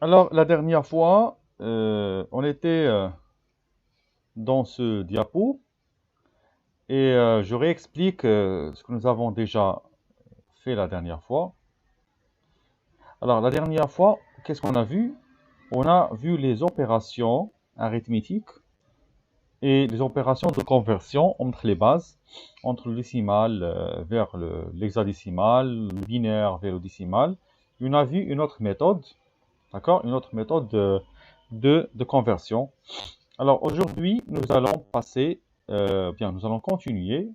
Alors, la dernière fois, on était dans ce diapo et je réexplique ce que nous avons déjà fait la dernière fois. Alors, la dernière fois, qu'est-ce qu'on a vu? On a vu les opérations arithmétiques et les opérations de conversion entre les bases, entre le décimal vers l'hexadécimal, le binaire vers le décimal. On a vu une autre méthode, d'accord? Une autre méthode de conversion. Alors aujourd'hui, nous allons passer, nous allons continuer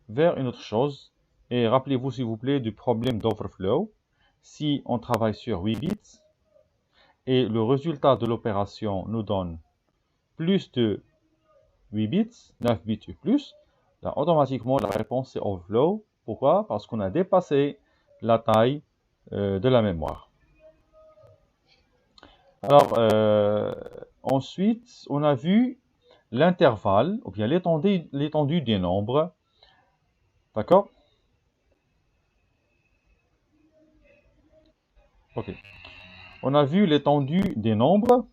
vers une autre chose. Et rappelez-vous s'il vous plaît du problème d'overflow. Si on travaille sur 8 bits et le résultat de l'opération nous donne plus de 8 bits, 9 bits ou plus, là, automatiquement la réponse est overflow. Pourquoi? Parce qu'on a dépassé la taille de la mémoire. Alors, ensuite, on a vu l'intervalle, ou bien l'étendue des nombres. D'accord? Ok. On a vu l'étendue des nombres.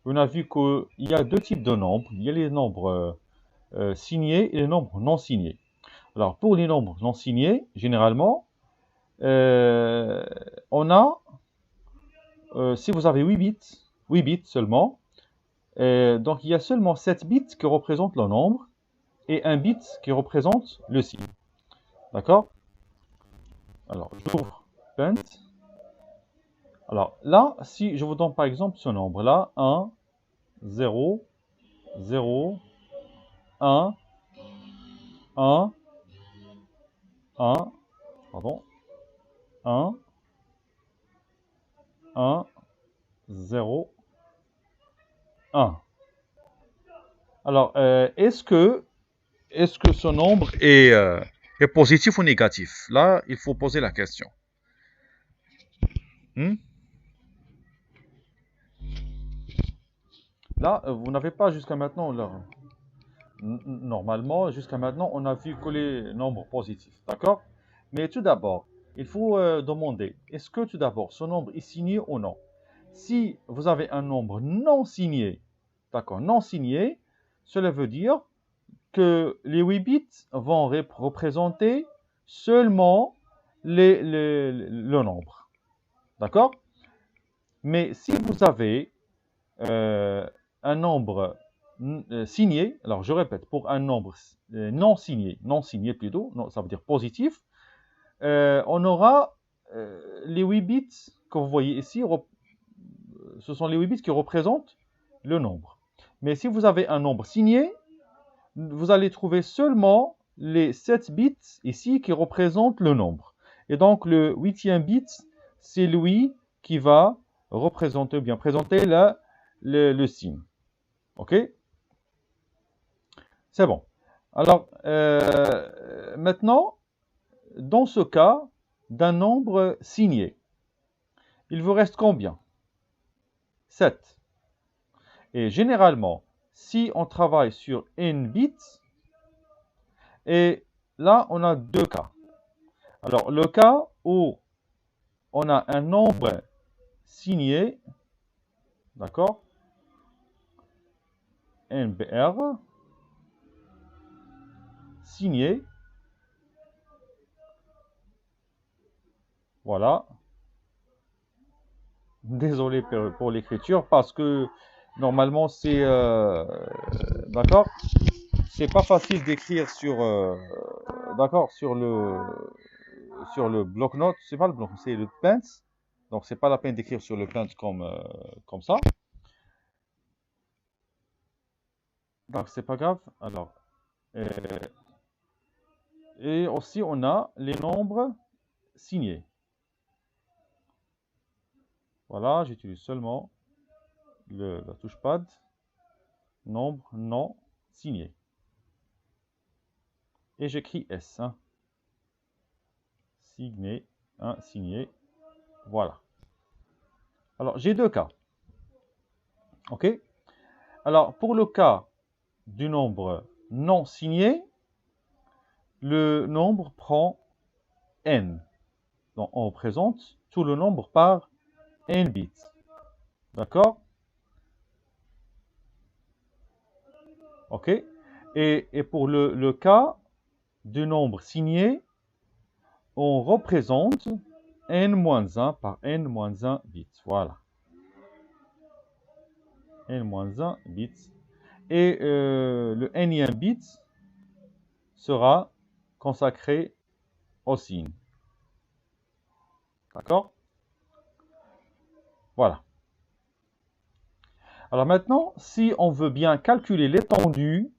On a vu qu'il y a deux types de nombres. Il y a les nombres signés et les nombres non signés. Alors, pour les nombres non signés, généralement, euh, on a, si vous avez 8 bits seulement, donc il y a seulement 7 bits qui représentent le nombre et un bit qui représente le signe. D'accord? Alors, j'ouvre Paint. Alors là, si je vous donne par exemple ce nombre-là, 1, 0, 0, 1, 1, 1, pardon, 1, 1, 0, 1. Alors, est-ce que ce nombre est positif ou négatif? Là, il faut poser la question. Hmm? Là, vous n'avez pas jusqu'à maintenant, là, normalement, jusqu'à maintenant, on a vu que les nombres positifs, d'accord? Mais tout d'abord, il faut demander, est-ce que tout d'abord, ce nombre est signé ou non? Si vous avez un nombre non signé, d'accord, non signé, cela veut dire que les 8 bits vont représenter seulement le nombre, d'accord? Mais si vous avez euh, un nombre signé, alors je répète, pour un nombre non signé plutôt, non, ça veut dire positif, on aura les 8 bits que vous voyez ici, ce sont les 8 bits qui représentent le nombre. Mais si vous avez un nombre signé, vous allez trouver seulement les 7 bits ici qui représentent le nombre. Et donc le huitième bit, c'est lui qui va représenter, bien présenter le signe. OK? C'est bon. Alors, maintenant, dans ce cas d'un nombre signé, il vous reste combien? 7. Et généralement, si on travaille sur n bits, et là, on a deux cas. Alors, le cas où on a un nombre signé, d'accord? NBR, signé, voilà. Désolé pour l'écriture parce que normalement c'est d'accord, c'est pas facile d'écrire sur d'accord sur le bloc-notes, c'est pas le bloc, c'est le Paint, donc c'est pas la peine d'écrire sur le Paint comme ça, donc c'est pas grave. Alors euh, et aussi on a les nombres signés. Voilà, j'utilise seulement la touche pad, nombre non signé. Et j'écris S, hein. Signé, signé, voilà. Alors, j'ai deux cas, ok? Alors, pour le cas du nombre non signé, le nombre prend n. Donc, on représente tout le nombre par n bits. D'accord? OK? Et pour le cas du nombre signé, on représente n-1 par n-1 bits. Voilà. n-1 bits. Et le nème bit sera consacré au signe. D'accord? Voilà. Alors maintenant, si on veut bien calculer l'étendue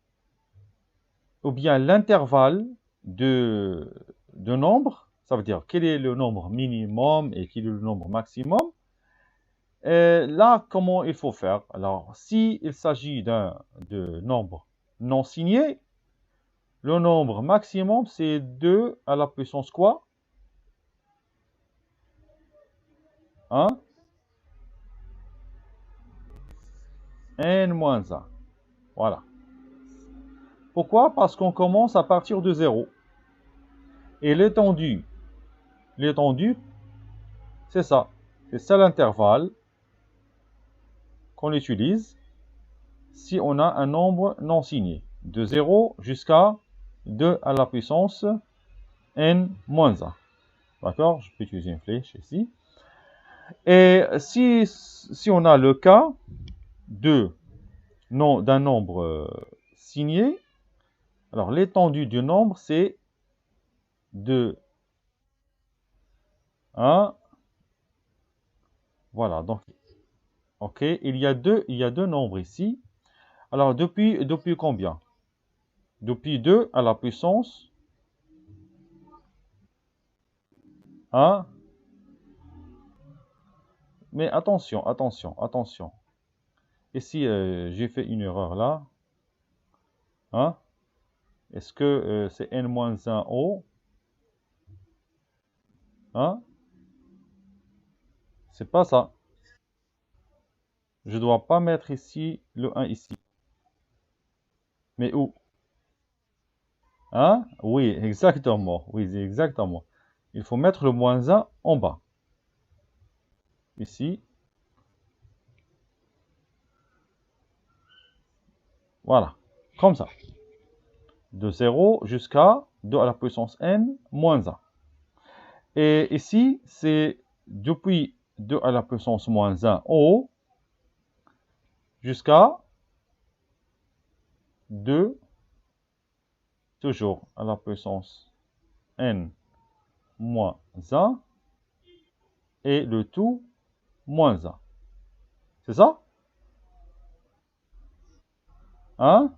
ou bien l'intervalle de nombres, ça veut dire quel est le nombre minimum et quel est le nombre maximum, là, comment il faut faire? Alors, s'il s'agit de nombre non signé, le nombre maximum, c'est 2 à la puissance quoi? 1, n-1. Voilà. Pourquoi? Parce qu'on commence à partir de 0. Et l'étendue, c'est ça. C'est ça l'intervalle qu'on utilise si on a un nombre non signé. De 0 jusqu'à 2 à la puissance n-1. D'accord? Je peux utiliser une flèche ici. Et si on a le cas d'un nombre signé, alors l'étendue du nombre, c'est de 1. Voilà, donc, ok, il y a deux nombres ici. Alors, depuis combien? Depuis 2 à la puissance 1. Mais attention, attention, attention. Ici, j'ai fait une erreur là. Hein? Est-ce que c'est n-1 haut? Hein? C'est pas ça. Je ne dois pas mettre ici le 1 ici. Mais où? Hein? Oui, exactement. Oui, exactement. Il faut mettre le moins 1 en bas. Ici. Voilà. Comme ça. De 0 jusqu'à 2 à la puissance n moins 1. Et ici, c'est depuis 2 à la puissance moins 1 en haut jusqu'à 2 toujours à la puissance n moins 1 et le tout moins 1. C'est ça? Hein?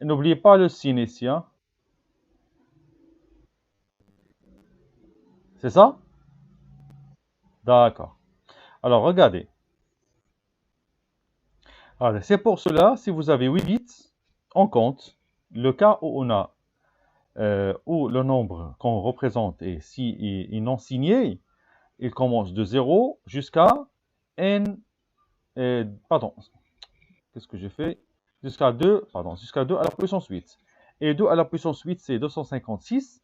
N'oubliez pas le signe ici. Hein? C'est ça? D'accord. Alors, regardez. C'est pour cela, si vous avez 8 bits, on compte. Le cas où on a où le nombre qu'on représente est non signé, il commence de 0 jusqu'à n. Pardon, qu'est-ce que j'ai fait? Jusqu'à 2, pardon, jusqu'à 2 à la puissance 8. Et 2 à la puissance 8, c'est 256.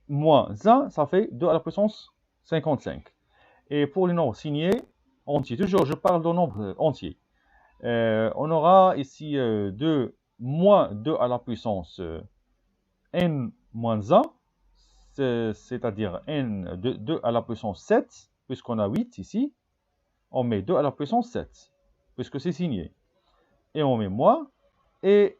Moins 1, ça fait 2 à la puissance 55. Et pour les nombres signés, entiers, toujours je parle de nombres entiers. On aura ici 2 moins 2 à la puissance n moins 1, c'est-à-dire n de 2 à la puissance 7, puisqu'on a 8 ici. On met 2 à la puissance 7, puisque c'est signé. Et on met moins. Et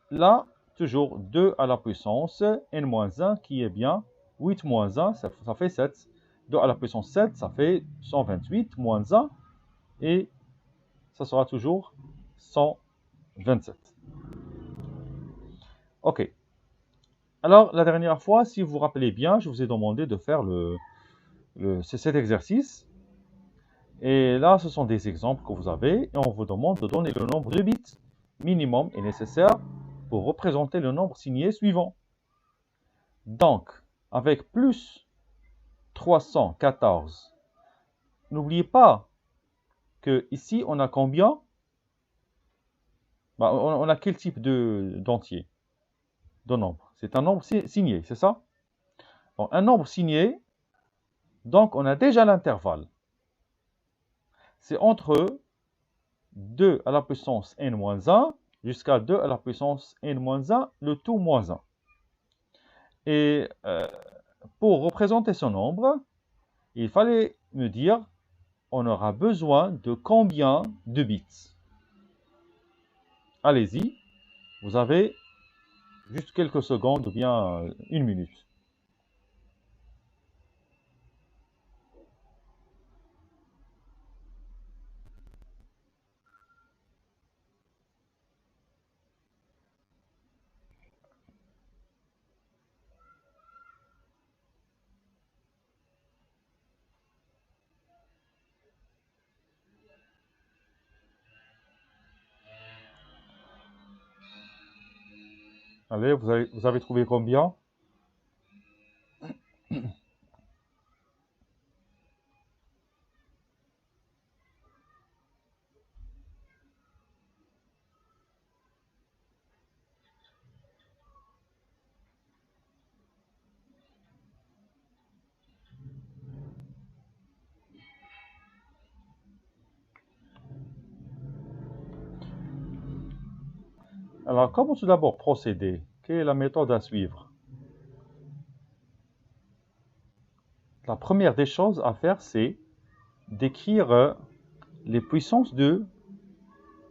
là, toujours 2 à la puissance n-1, qui est bien 8 moins 1, ça fait 7. 2 à la puissance 7, ça fait 128 moins 1. Et ça sera toujours 127. OK. Alors, la dernière fois, si vous vous rappelez bien, je vous ai demandé de faire cet exercice. Et là, ce sont des exemples que vous avez. Et on vous demande de donner le nombre de bits minimum et nécessaire pour représenter le nombre signé suivant. Donc, avec plus 314, n'oubliez pas que ici, on a combien? On a quel type d'entier, de nombre? C'est un nombre signé, c'est ça? Donc, un nombre signé, donc on a déjà l'intervalle. c'est entre 2 à la puissance n-1 jusqu'à 2 à la puissance n-1, le tout moins 1. Et pour représenter ce nombre, il fallait me dire, on aura besoin de combien de bits? Allez-y, vous avez juste quelques secondes ou bien une minute. Allez, vous avez trouvé combien? Alors, comment tout d'abord procéder? Quelle est la méthode à suivre? La première des choses à faire, c'est d'écrire les puissances de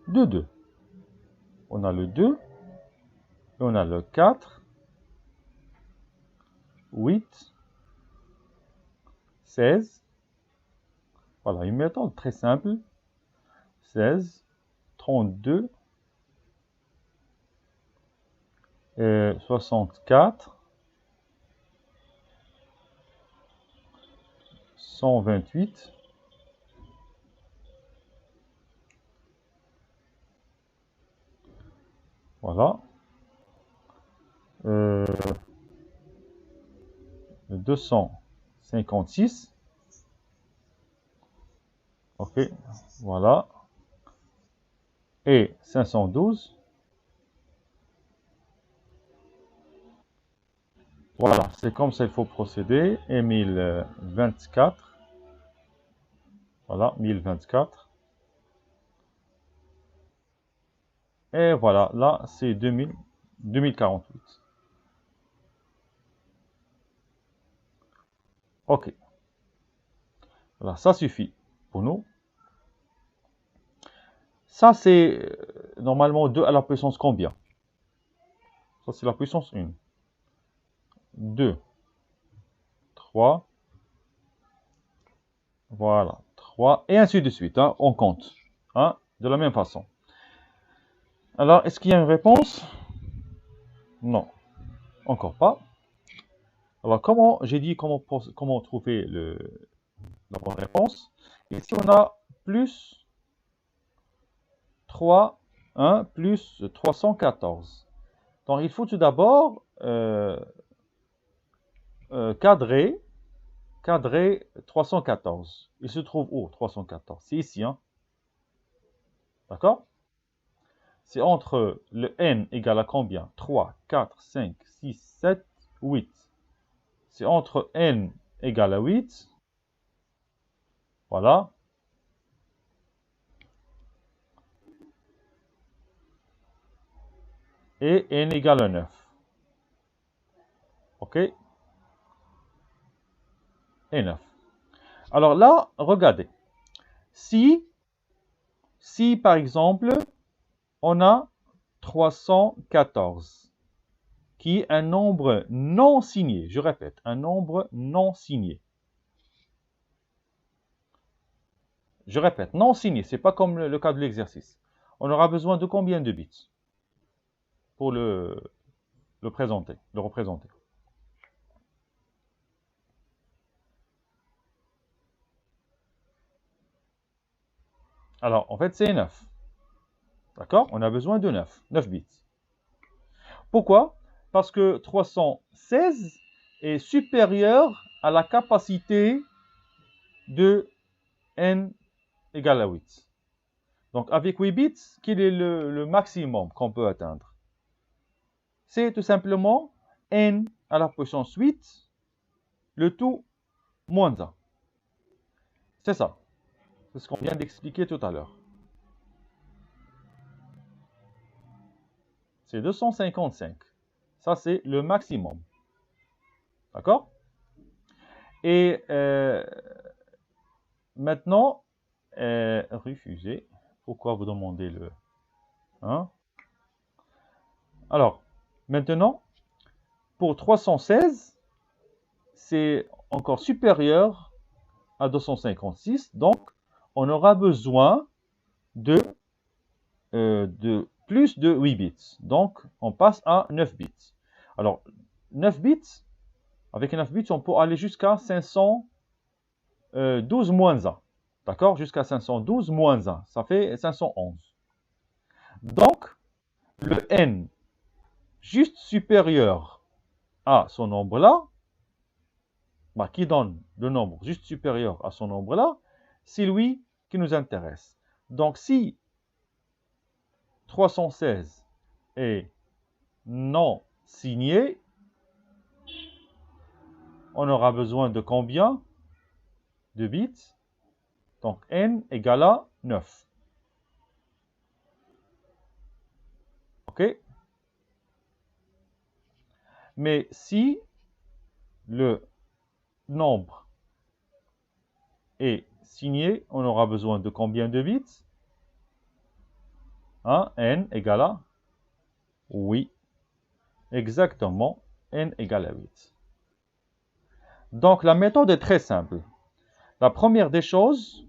2. On a le 2, et on a le 4, 8, 16. Voilà, une méthode très simple. 16, 32, 64, 128, voilà, 256, ok, voilà, et 512, voilà, c'est comme ça il faut procéder, et 1024, voilà, 1024, et voilà, là c'est 2048. Ok, voilà, ça suffit pour nous. Ça c'est normalement 2 à la puissance combien? Ça c'est la puissance 1. 2, 3, voilà, 3, et ainsi de suite, hein, on compte, hein, de la même façon. Alors, est-ce qu'il y a une réponse? Non, encore pas. Alors, j'ai dit comment trouver la bonne réponse. Ici, on a plus 3, 1, plus 314. Donc, il faut tout d'abord cadrer 314. Il se trouve où, 314? C'est ici, hein. D'accord? C'est entre le n égale à combien? 3, 4, 5, 6, 7, 8. C'est entre n égale à 8. Voilà. Et n égale à 9. OK? Et 9. Alors là, regardez. Si par exemple, on a 314, qui est un nombre non signé, je répète, un nombre non signé. Je répète, non signé, c'est pas comme le cas de l'exercice. On aura besoin de combien de bits pour le représenter? Alors, en fait, c'est 9. D'accord? On a besoin de 9 bits. Pourquoi? Parce que 316 est supérieur à la capacité de n égale à 8. Donc, avec 8 bits, quel est le maximum qu'on peut atteindre? C'est tout simplement n à la puissance 8, le tout moins 1. C'est ça. C'est ce qu'on vient d'expliquer tout à l'heure. C'est 255. Ça, c'est le maximum. D'accord? Et maintenant, refuser. Pourquoi vous demandez le... Hein? Alors, maintenant, pour 316, c'est encore supérieur à 256. Donc, on aura besoin de plus de 8 bits. Donc, on passe à 9 bits. Alors, 9 bits, avec 9 bits, on peut aller jusqu'à 512 moins 1. D'accord? Jusqu'à 512 moins 1. Ça fait 511. Donc, le n juste supérieur à ce nombre-là, bah, qui donne le nombre juste supérieur à ce nombre-là, c'est lui qui nous intéresse. Donc, si 316 est non signé, on aura besoin de combien de bits? Donc, n égale à 9. OK? Mais si le nombre est signé, on aura besoin de combien de bits? Hein? N égale à... Oui, exactement, n égale à 8. Donc, la méthode est très simple. La première des choses,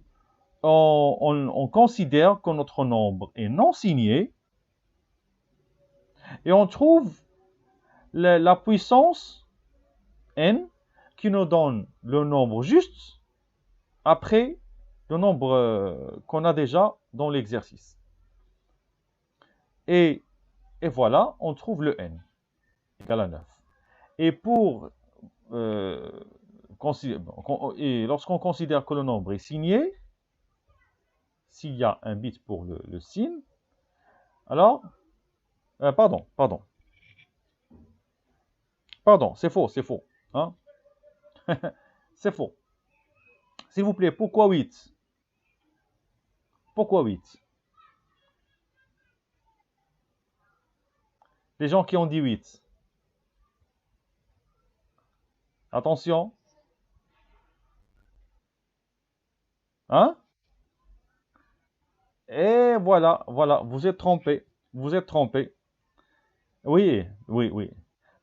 on considère que notre nombre est non signé et on trouve la puissance n qui nous donne le nombre juste après le nombre qu'on a déjà dans l'exercice. Et voilà, on trouve le n égale à 9. Et lorsqu'on considère que le nombre est signé, s'il y a un bit pour le signe, alors, pardon, c'est faux, hein? C'est faux. S'il vous plaît, pourquoi 8? Pourquoi 8? Les gens qui ont dit 8. Attention. Hein? Et voilà, vous êtes trompé. Vous êtes trompé. Oui.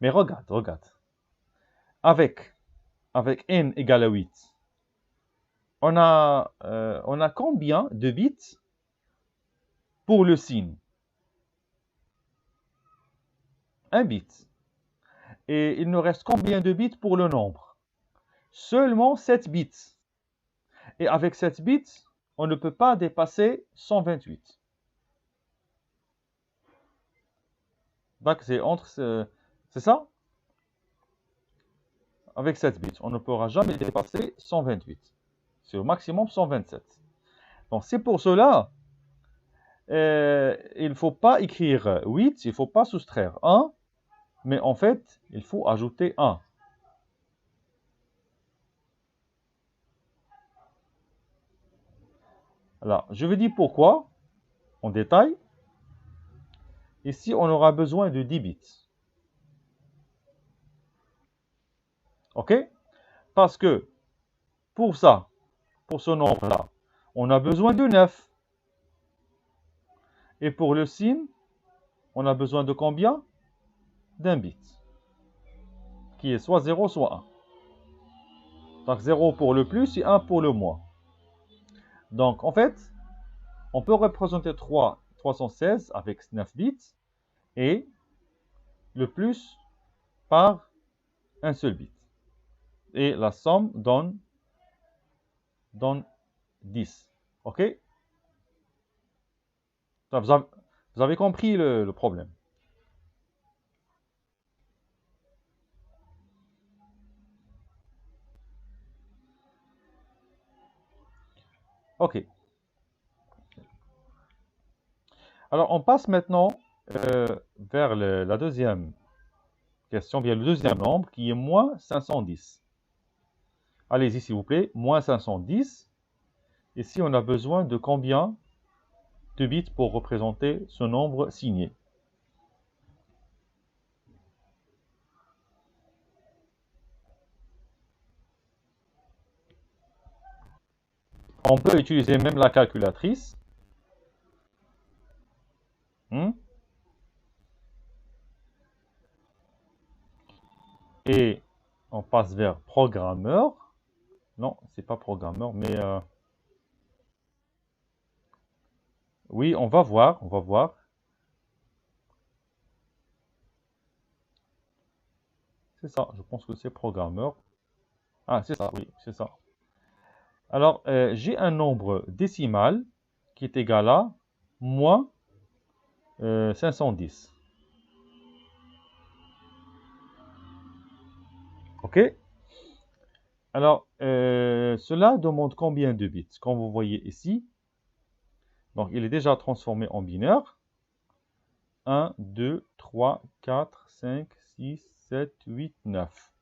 Mais regarde. Avec n égale à 8, on a combien de bits pour le signe? Un bit. Et il nous reste combien de bits pour le nombre? Seulement 7 bits. Et avec 7 bits, on ne peut pas dépasser 128. Donc c'est c'est ça? Avec 7 bits, on ne pourra jamais dépasser 128. C'est au maximum 127. Donc c'est pour cela, il ne faut pas écrire 8, il ne faut pas soustraire 1, mais en fait, il faut ajouter 1. Alors, je vous dis pourquoi, en détail. Ici, on aura besoin de 10 bits. OK? Parce que, pour ça, pour ce nombre-là, on a besoin de 9. Et pour le signe, on a besoin de combien? D'un bit. Qui est soit 0, soit 1. Donc 0 pour le plus et 1 pour le moins. Donc, en fait, on peut représenter 316 avec 9 bits et le plus par un seul bit. Et la somme donne 10. OK? Vous avez compris le problème. OK. Alors, on passe maintenant vers la deuxième question, bien le deuxième nombre, qui est moins 510. Allez-y, s'il vous plaît. Moins 510. Ici, on a besoin de combien de bits pour représenter ce nombre signé? On peut utiliser même la calculatrice. Et on passe vers programmeur. Non, c'est pas programmeur, mais oui, on va voir, on va voir. C'est ça, je pense que c'est programmeur. Ah, c'est ça, oui, c'est ça. Alors, j'ai un nombre décimal qui est égal à moins 510. OK? Alors, cela demande combien de bits? Comme vous voyez ici, donc il est déjà transformé en binaire. 1, 2, 3, 4, 5, 6, 7, 8, 9.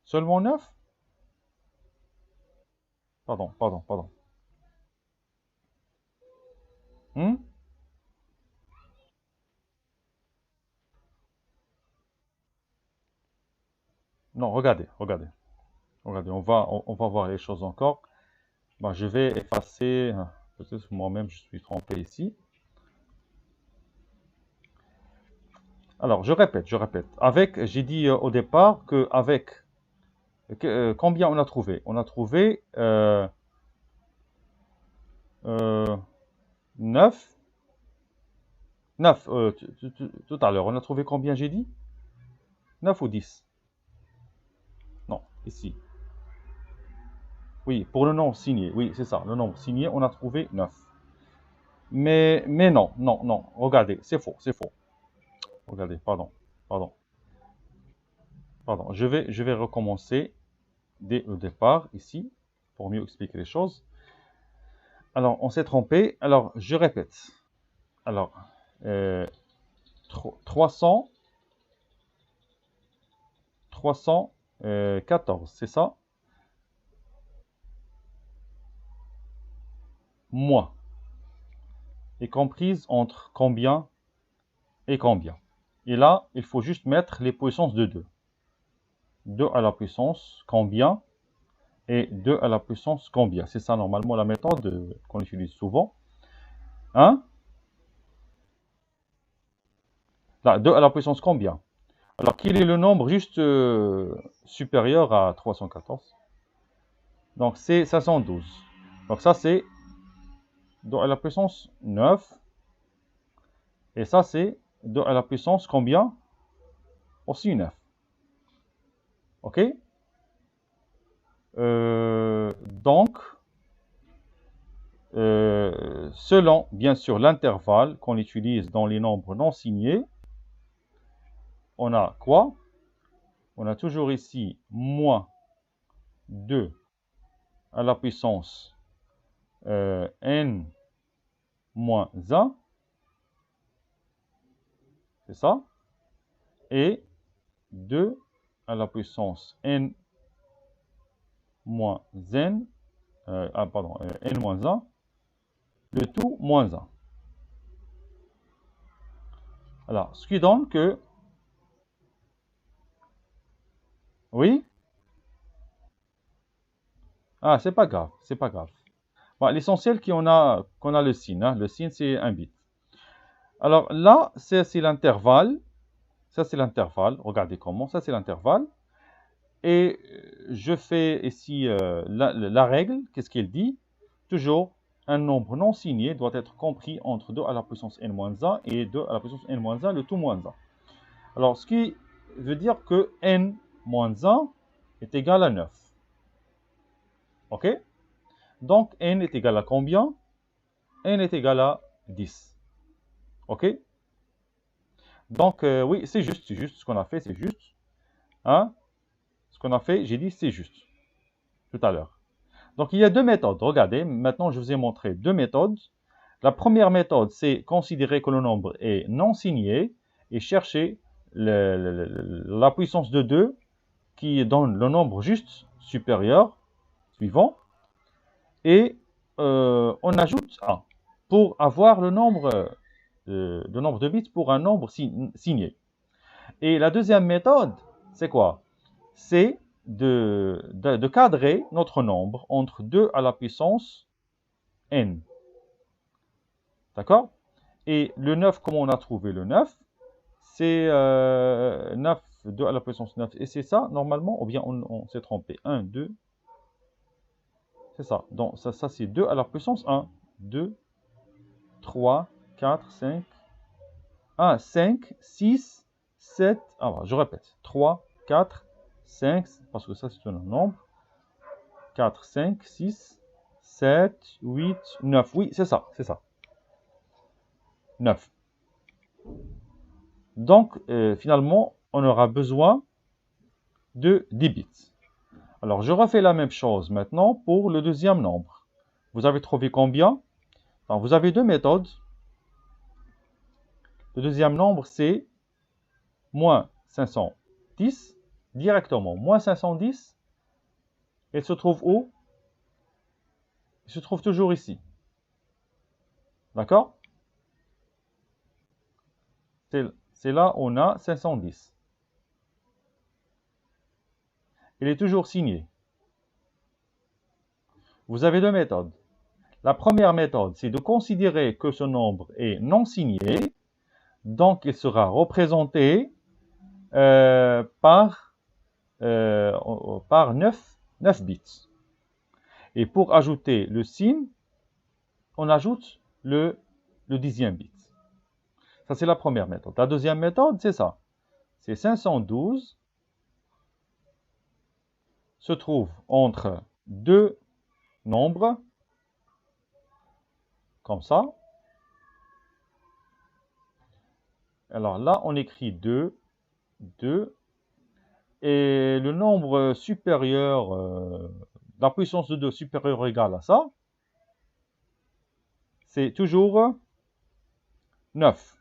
Seulement 9? Pardon, pardon, pardon. Non, regardez, regardez. Regardez, on va voir les choses encore. Bon, je vais effacer, peut-être moi-même je suis trompé ici. Alors, je répète, je répète. Avec, j'ai dit au départ que avec combien on a trouvé? On a trouvé 9. 9, tout à l'heure. On a trouvé combien, j'ai dit? 9 ou 10? Non, ici. Oui, pour le nombre signé. Oui, c'est ça. Le nombre signé, on a trouvé 9. Mais non, non, non. Regardez, c'est faux, c'est faux. Regardez, pardon, pardon, pardon. Je vais recommencer dès le départ, ici, pour mieux expliquer les choses. Alors, on s'est trompé. Alors, je répète. Alors, 314, c'est ça? Moins. Est comprise entre combien et combien? Et là, il faut juste mettre les puissances de 2. 2 à la puissance combien et 2 à la puissance combien? C'est ça normalement la méthode qu'on utilise souvent. Hein? Là, 2 à la puissance combien? Alors, quel est le nombre juste supérieur à 314? Donc, c'est 512. Donc, ça, c'est 2 à la puissance 9. Et ça, c'est 2 à la puissance combien? Aussi 9. OK? Donc, selon, bien sûr, l'intervalle qu'on utilise dans les nombres non signés, on a quoi? On a toujours ici moins 2 à la puissance n moins 1. C'est ça? Et 2 à la puissance n moins n, n moins 1, le tout moins 1. Alors, ce qui donne que... Oui? Ah, c'est pas grave, c'est pas grave. Bon, l'essentiel qu'on a le signe. Hein. Le signe, c'est un bit. Alors là, c'est l'intervalle. Ça, c'est l'intervalle. Regardez comment. Ça, c'est l'intervalle. Et je fais ici la règle. Qu'est-ce qu'elle dit? Toujours, un nombre non signé doit être compris entre 2 à la puissance n-1 et 2 à la puissance n-1, le tout moins 1. Alors, ce qui veut dire que n-1 est égal à 9. OK? Donc, n est égal à combien? N est égal à 10. OK? Donc, oui, c'est juste ce qu'on a fait, c'est juste. Hein? Ce qu'on a fait, j'ai dit, c'est juste. Tout à l'heure. Donc, il y a deux méthodes. Regardez, maintenant, je vous ai montré deux méthodes. La première méthode, c'est considérer que le nombre est non signé et chercher la puissance de 2 qui donne le nombre juste supérieur, suivant. et on ajoute 1 pour avoir le nombre de bits pour un nombre signé. Et la deuxième méthode, c'est quoi? C'est de cadrer notre nombre entre 2 à la puissance n. D'accord? Et le 9, comment on a trouvé le 9? C'est 9, 2 à la puissance 9. Et c'est ça, normalement, ou bien on s'est trompé. 1, 2, c'est ça. Donc, ça c'est 2 à la puissance 1. 2, 3, 4, 5. 1, 5, 6, 7. Ah, je répète. 3, 4, 5, parce que ça c'est un nombre. 4, 5, 6, 7, 8, 9. Oui, c'est ça, c'est ça. 9. Donc, finalement, on aura besoin de 10 bits. Alors, je refais la même chose maintenant pour le deuxième nombre. Vous avez trouvé combien? Enfin, vous avez deux méthodes. Le deuxième nombre, c'est moins 510, directement. Moins 510, il se trouve où? Il se trouve toujours ici. D'accord? C'est là où on a 510. Il est toujours signé. Vous avez deux méthodes. La première méthode, c'est de considérer que ce nombre est non signé, donc il sera représenté par 9 bits. Et pour ajouter le signe, on ajoute le dixième bit. Ça, c'est la première méthode. La deuxième méthode, c'est ça. C'est 512 se trouve entre deux nombres, comme ça. Alors là, on écrit 2, 2, et le nombre supérieur, la puissance de 2 supérieure ou égale à ça, c'est toujours 9.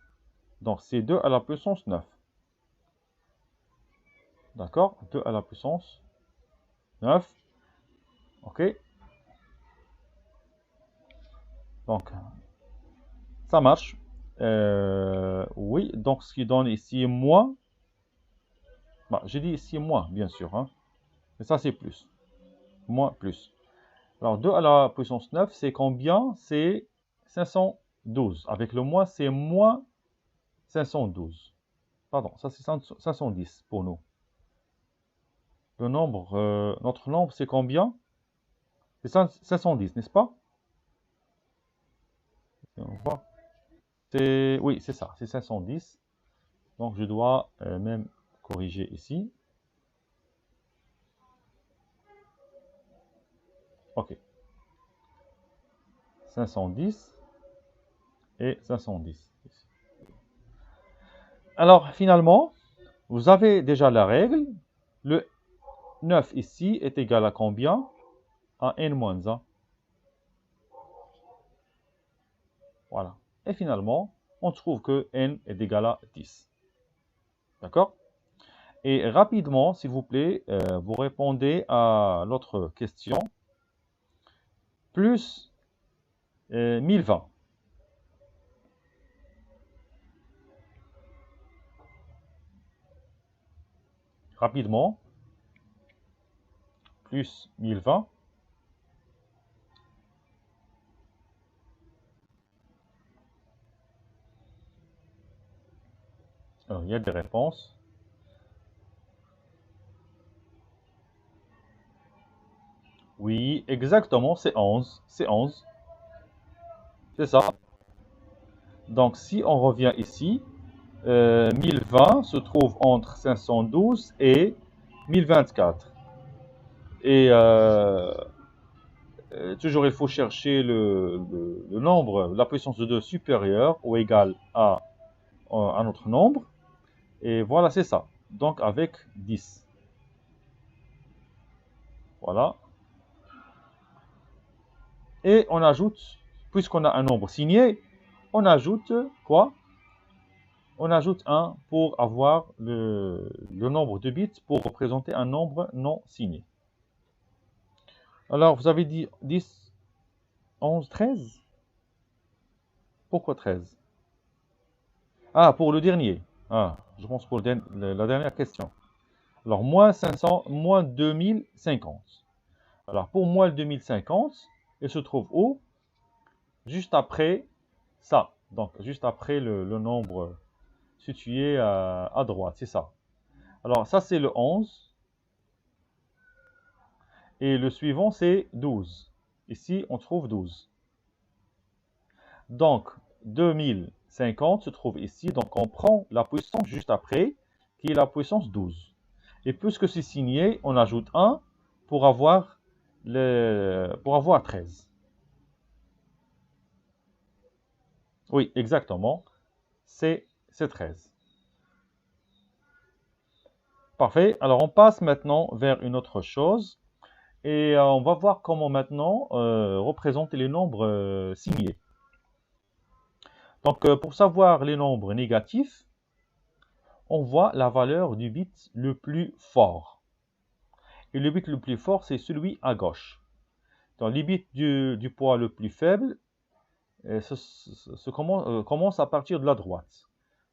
Donc c'est 2 à la puissance 9. D'accord? 2 à la puissance 9. Ok? Donc, ça marche. Oui, donc ce qui donne ici moins. Bah, j'ai dit ici moins, bien sûr. Hein. Mais ça, c'est plus. Moins, plus. Alors, 2 à la puissance 9, c'est combien? C'est 512. Avec le moins, c'est moins 512. Pardon, ça c'est 510 pour nous. Le nombre, notre nombre, c'est combien? C'est 510, n'est-ce pas? Oui, c'est ça, c'est 510. Donc, je dois même corriger ici. Ok. 510 et 510. Alors, finalement, vous avez déjà la règle. Le 9 ici est égal à combien? À n-1. Voilà. Et finalement, on trouve que n est égal à 10. D'accord? Et rapidement, s'il vous plaît, vous répondez à l'autre question. Plus 1020. Rapidement. Plus 1020. Alors, il y a des réponses. Oui, exactement, c'est 11. C'est 11. C'est ça. Donc, si on revient ici, 1020 se trouve entre 512 et 1024. Et toujours, il faut chercher le nombre, la puissance de 2 supérieure ou égale à un autre nombre. Et voilà, c'est ça. Donc, avec 10. Voilà. Et on ajoute, puisqu'on a un nombre signé, on ajoute quoi? On ajoute 1 pour avoir le nombre de bits pour représenter un nombre non signé. Alors, vous avez dit 10. 11, 13? Pourquoi 13? Ah, pour le dernier. Ah, je pense pour la dernière question. Alors, moins 500, moins 2050. Alors, pour moins 2050, il se trouve où? Juste après ça. Donc, juste après le nombre situé à droite, c'est ça. Alors, ça, c'est le 11. Et le suivant, c'est 12. Ici, on trouve 12. Donc, 2050 se trouve ici. Donc, on prend la puissance juste après, qui est la puissance 12. Et puisque c'est signé, on ajoute 1 pour avoir 13. Oui, exactement. C'est 13. Parfait. Alors, on passe maintenant vers une autre chose. Et on va voir comment maintenant représenter les nombres signés. Donc, pour savoir les nombres négatifs, on voit la valeur du bit le plus fort. Et le bit le plus fort, c'est celui à gauche. Donc, les bits du poids le plus faible commencent à partir de la droite.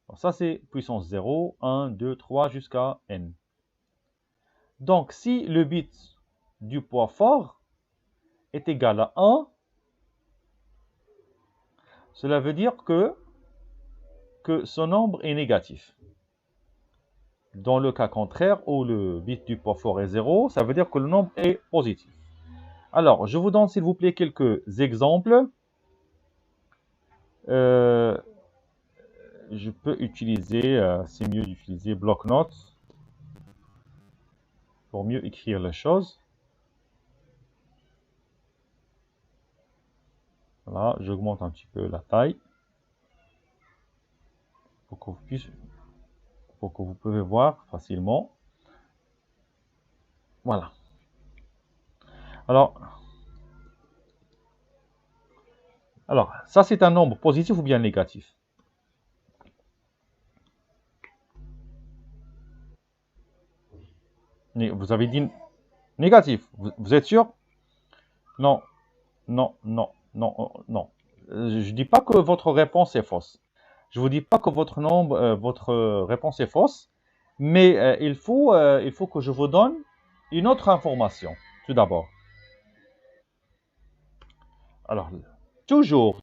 Donc, ça, c'est puissance 0, 1, 2, 3 jusqu'à n. Donc, si le bit du poids fort est égal à 1, cela veut dire que ce nombre est négatif. Dans le cas contraire, où le bit du poids fort est 0, ça veut dire que le nombre est positif. Alors, je vous donne s'il vous plaît quelques exemples. Je peux utiliser, c'est mieux d'utiliser bloc-notes pour mieux écrire les choses. Voilà, j'augmente un petit peu la taille pour que vous pouvez voir facilement. Voilà. Alors, ça c'est un nombre positif ou bien négatif? Vous avez dit négatif. Vous êtes sûr? Non, non, non, non, non. Je ne dis pas que votre réponse est fausse. Je ne vous dis pas que votre réponse est fausse, mais il faut que je vous donne une autre information, tout d'abord. Alors, toujours,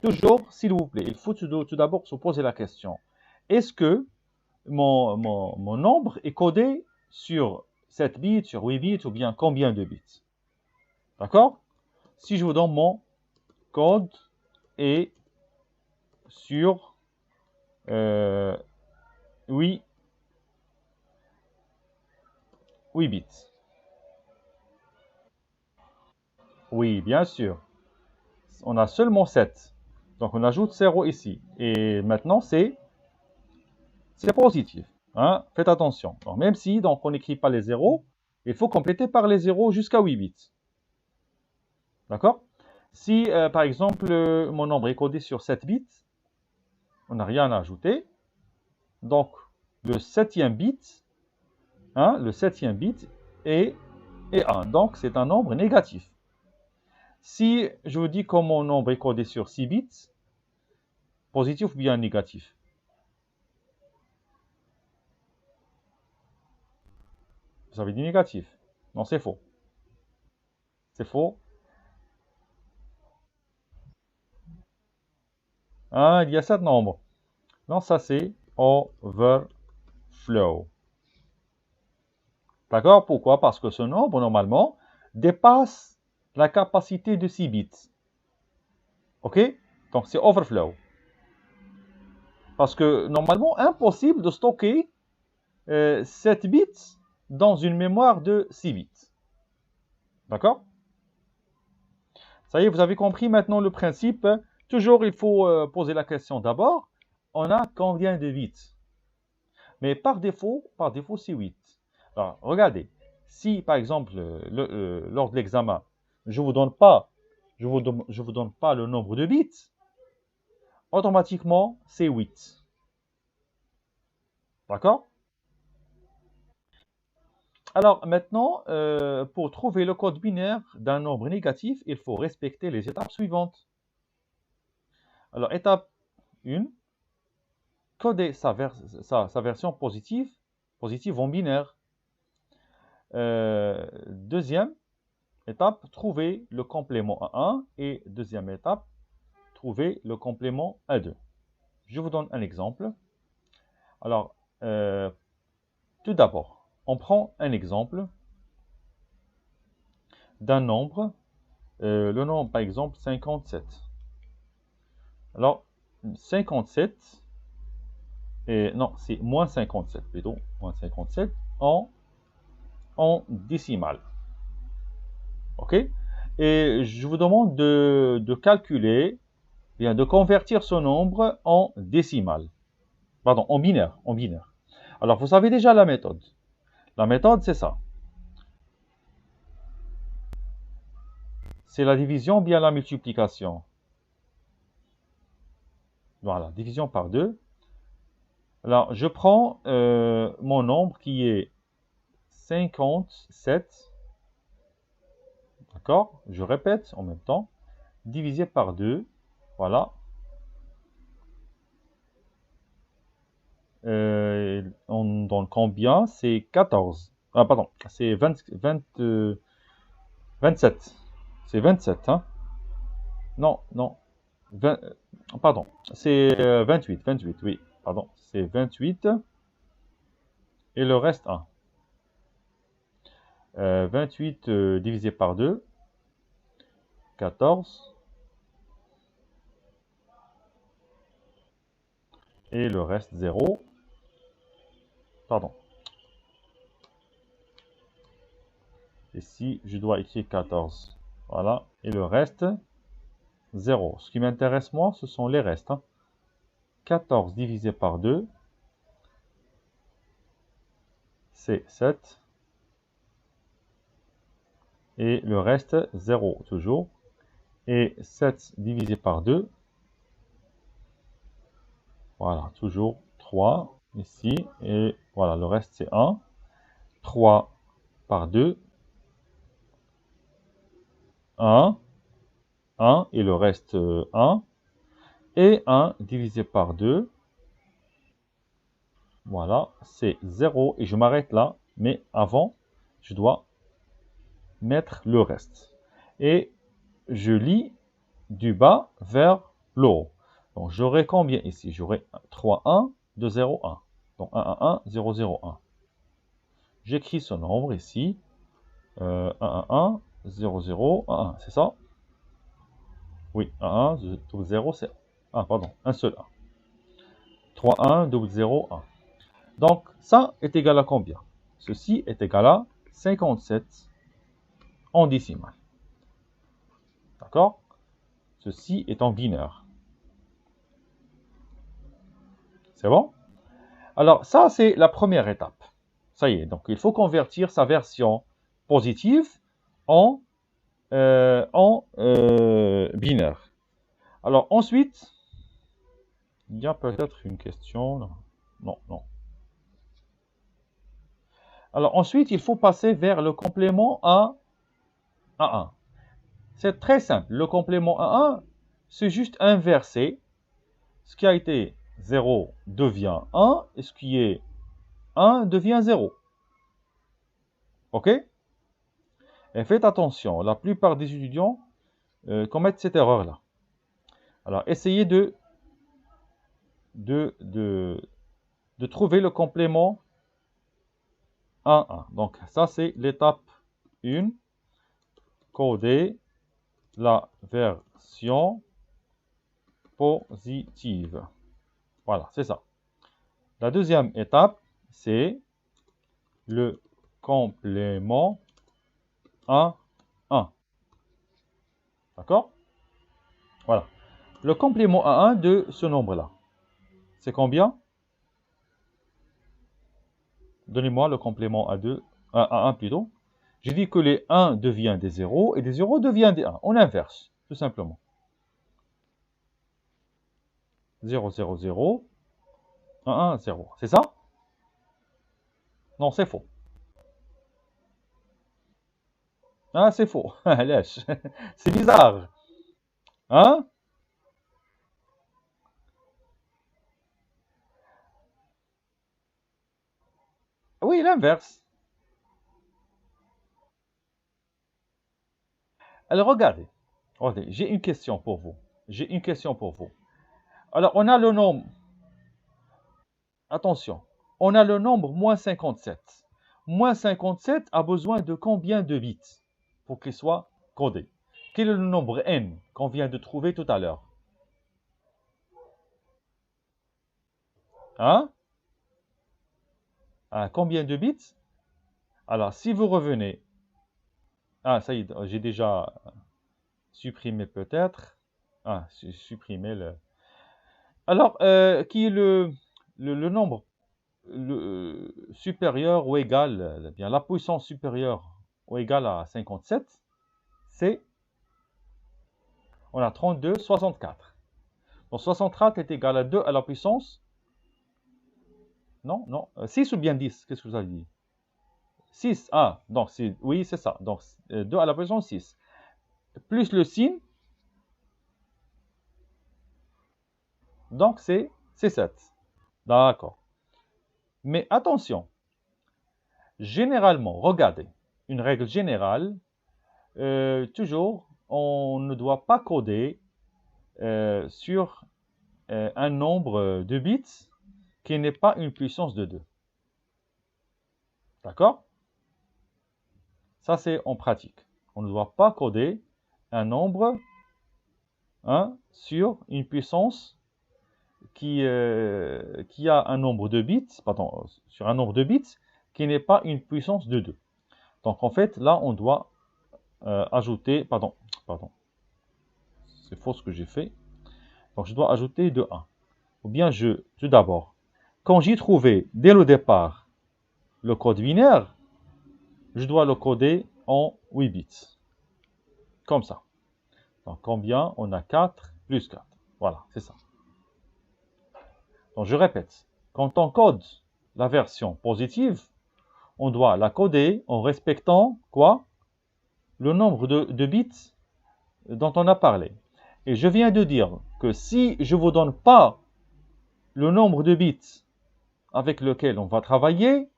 s'il vous plaît, il faut tout d'abord se poser la question. Est-ce que mon nombre est codé sur 7 bits, sur 8 bits, ou bien combien de bits? D'accord? Si je vous donne mon code est sur 8 bits. Oui, bien sûr. On a seulement 7. Donc, on ajoute 0 ici. Et maintenant, c'est positif. Hein? Faites attention. Donc, même si on n'écrit pas les 0, il faut compléter par les 0 jusqu'à 8 bits. D'accord? Si, par exemple, mon nombre est codé sur 7 bits, on n'a rien à ajouter. Donc, le septième bit, est 1. Donc, c'est un nombre négatif. Si je vous dis que mon nombre est codé sur 6 bits, positif ou bien négatif? Vous avez dit négatif. Non, c'est faux. C'est faux. Ah, il y a 7 nombres. Non, ça c'est overflow. D'accord? Pourquoi? Parce que ce nombre, normalement, dépasse la capacité de 6 bits. OK? Donc, c'est overflow. Parce que, normalement, impossible de stocker 7 bits dans une mémoire de 6 bits. D'accord? Ça y est, vous avez compris maintenant le principe. Toujours, il faut poser la question d'abord. On a combien de bits? Mais par défaut, c'est 8. Alors, regardez. Si, par exemple, lors de l'examen, je ne vous donne pas le nombre de bits, automatiquement, c'est 8. D'accord? Alors, maintenant, pour trouver le code binaire d'un nombre négatif, il faut respecter les étapes suivantes. Alors, étape 1, coder sa version positive en binaire. Deuxième étape, trouver le complément A1. Et deuxième étape, trouver le complément A2. Je vous donne un exemple. Alors, tout d'abord, on prend un exemple d'un nombre. Le nombre, par exemple, 57. Alors, 57, non, c'est moins 57 plutôt, moins 57 en décimale. OK? Et je vous demande de calculer, bien, de convertir ce nombre en décimale. Pardon, en binaire. Alors, vous savez déjà la méthode. La méthode, c'est ça. C'est la division, bien la multiplication. Voilà, division par 2. Alors, je prends mon nombre qui est 57. D'accord? Je répète en même temps. Divisé par 2. Voilà. On donne combien? C'est 14. Ah, pardon. C'est 27. C'est 27, hein? Non, non. Pardon. C'est 28. 28, oui. Pardon. C'est 28. Et le reste 1. 28 divisé par 2. 14. Et le reste 0. Pardon. Ici, je dois écrire 14. Voilà. Et le reste 0. Ce qui m'intéresse, moi, ce sont les restes. Hein. 14 divisé par 2, c'est 7. Et le reste, 0 toujours. Et 7 divisé par 2, voilà, toujours 3 ici. Et voilà, le reste, c'est 1. 3 par 2, 1. 1. Et le reste, 1. Et 1 divisé par 2, voilà, c'est 0. Et je m'arrête là. Mais avant, je dois mettre le reste. Et je lis du bas vers le haut. Donc, j'aurai combien ici? J'aurai 3, 1, 2, 0, 1. Donc, 1, 1, 1, 0, 0, 1. J'écris ce nombre ici. 1, 1, 1, 0, 0, 1, 1. C'est ça? Oui, 1, 1, 2, 0, c'est 1. Pardon, un seul 1. 3, 1, 2, 0, 1. Donc, ça est égal à combien? Ceci est égal à 57 en décimale. D'accord? Ceci est en binaire. C'est bon? Alors, ça, c'est la première étape. Ça y est, donc il faut convertir sa version positive en binaire. Alors, ensuite, il y a peut-être une question. Non, non. Alors, ensuite, il faut passer vers le complément à 1. C'est très simple. Le complément à 1, c'est juste inverser. Ce qui a été 0 devient 1 et ce qui est 1 devient 0. OK? Et faites attention, la plupart des étudiants commettent cette erreur-là. Alors, essayez de trouver le complément 1, 1. Donc, ça, c'est l'étape 1. Coder la version positive. Voilà, c'est ça. La deuxième étape, c'est le complément 1, 1. D'accord? Voilà. Le complément 1, 1 de ce nombre-là, c'est combien? Donnez-moi le complément A2, A1 plutôt. J'ai dit que les 1 deviennent des 0 et des 0 deviennent des 1. On inverse, tout simplement. 0, 0, 0, 1, 1, 0. C'est ça? Non, c'est faux. Ah, c'est faux. Lâche. C'est bizarre. Hein? Oui, l'inverse. Alors, regardez. Regardez, j'ai une question pour vous. J'ai une question pour vous. Alors, on a le nombre, attention, on a le nombre moins 57. Moins 57 a besoin de combien de bits pour qu'il soit codé? Quel est le nombre n qu'on vient de trouver tout à l'heure? Hein? Combien de bits? Alors, si vous revenez... Ah, ça y est, j'ai déjà supprimé peut-être. Ah, j'ai supprimé le... Alors, qui est le nombre supérieur ou égal, bien, la puissance supérieure ou égale à 57, c'est, on a 32, 64. Donc 64 est égal à 2 à la puissance, non, non, 6 ou bien 10, qu'est-ce que vous avez dit? 6, donc oui, c'est ça, donc 2 à la puissance 6, plus le signe, donc c'est 7. D'accord. Mais attention, généralement, regardez, une règle générale, toujours, on ne doit pas coder sur un nombre de bits qui n'est pas une puissance de 2. D'accord? Ça, c'est en pratique. On ne doit pas coder un nombre sur une puissance qui a un nombre de bits, pardon, sur un nombre de bits qui n'est pas une puissance de 2. Donc, en fait, là, on doit ajouter, pardon, c'est faux ce que j'ai fait. Donc, je dois ajouter de 1. Ou bien, tout d'abord, quand j'ai trouvé dès le départ le code binaire, je dois le coder en 8 bits. Comme ça. Donc, combien? On a 4 plus 4. Voilà, c'est ça. Donc, je répète. Quand on code la version positive, on doit la coder en respectant quoi? Le nombre de bits dont on a parlé. Et je viens de dire que si je ne vous donne pas le nombre de bits avec lequel on va travailler,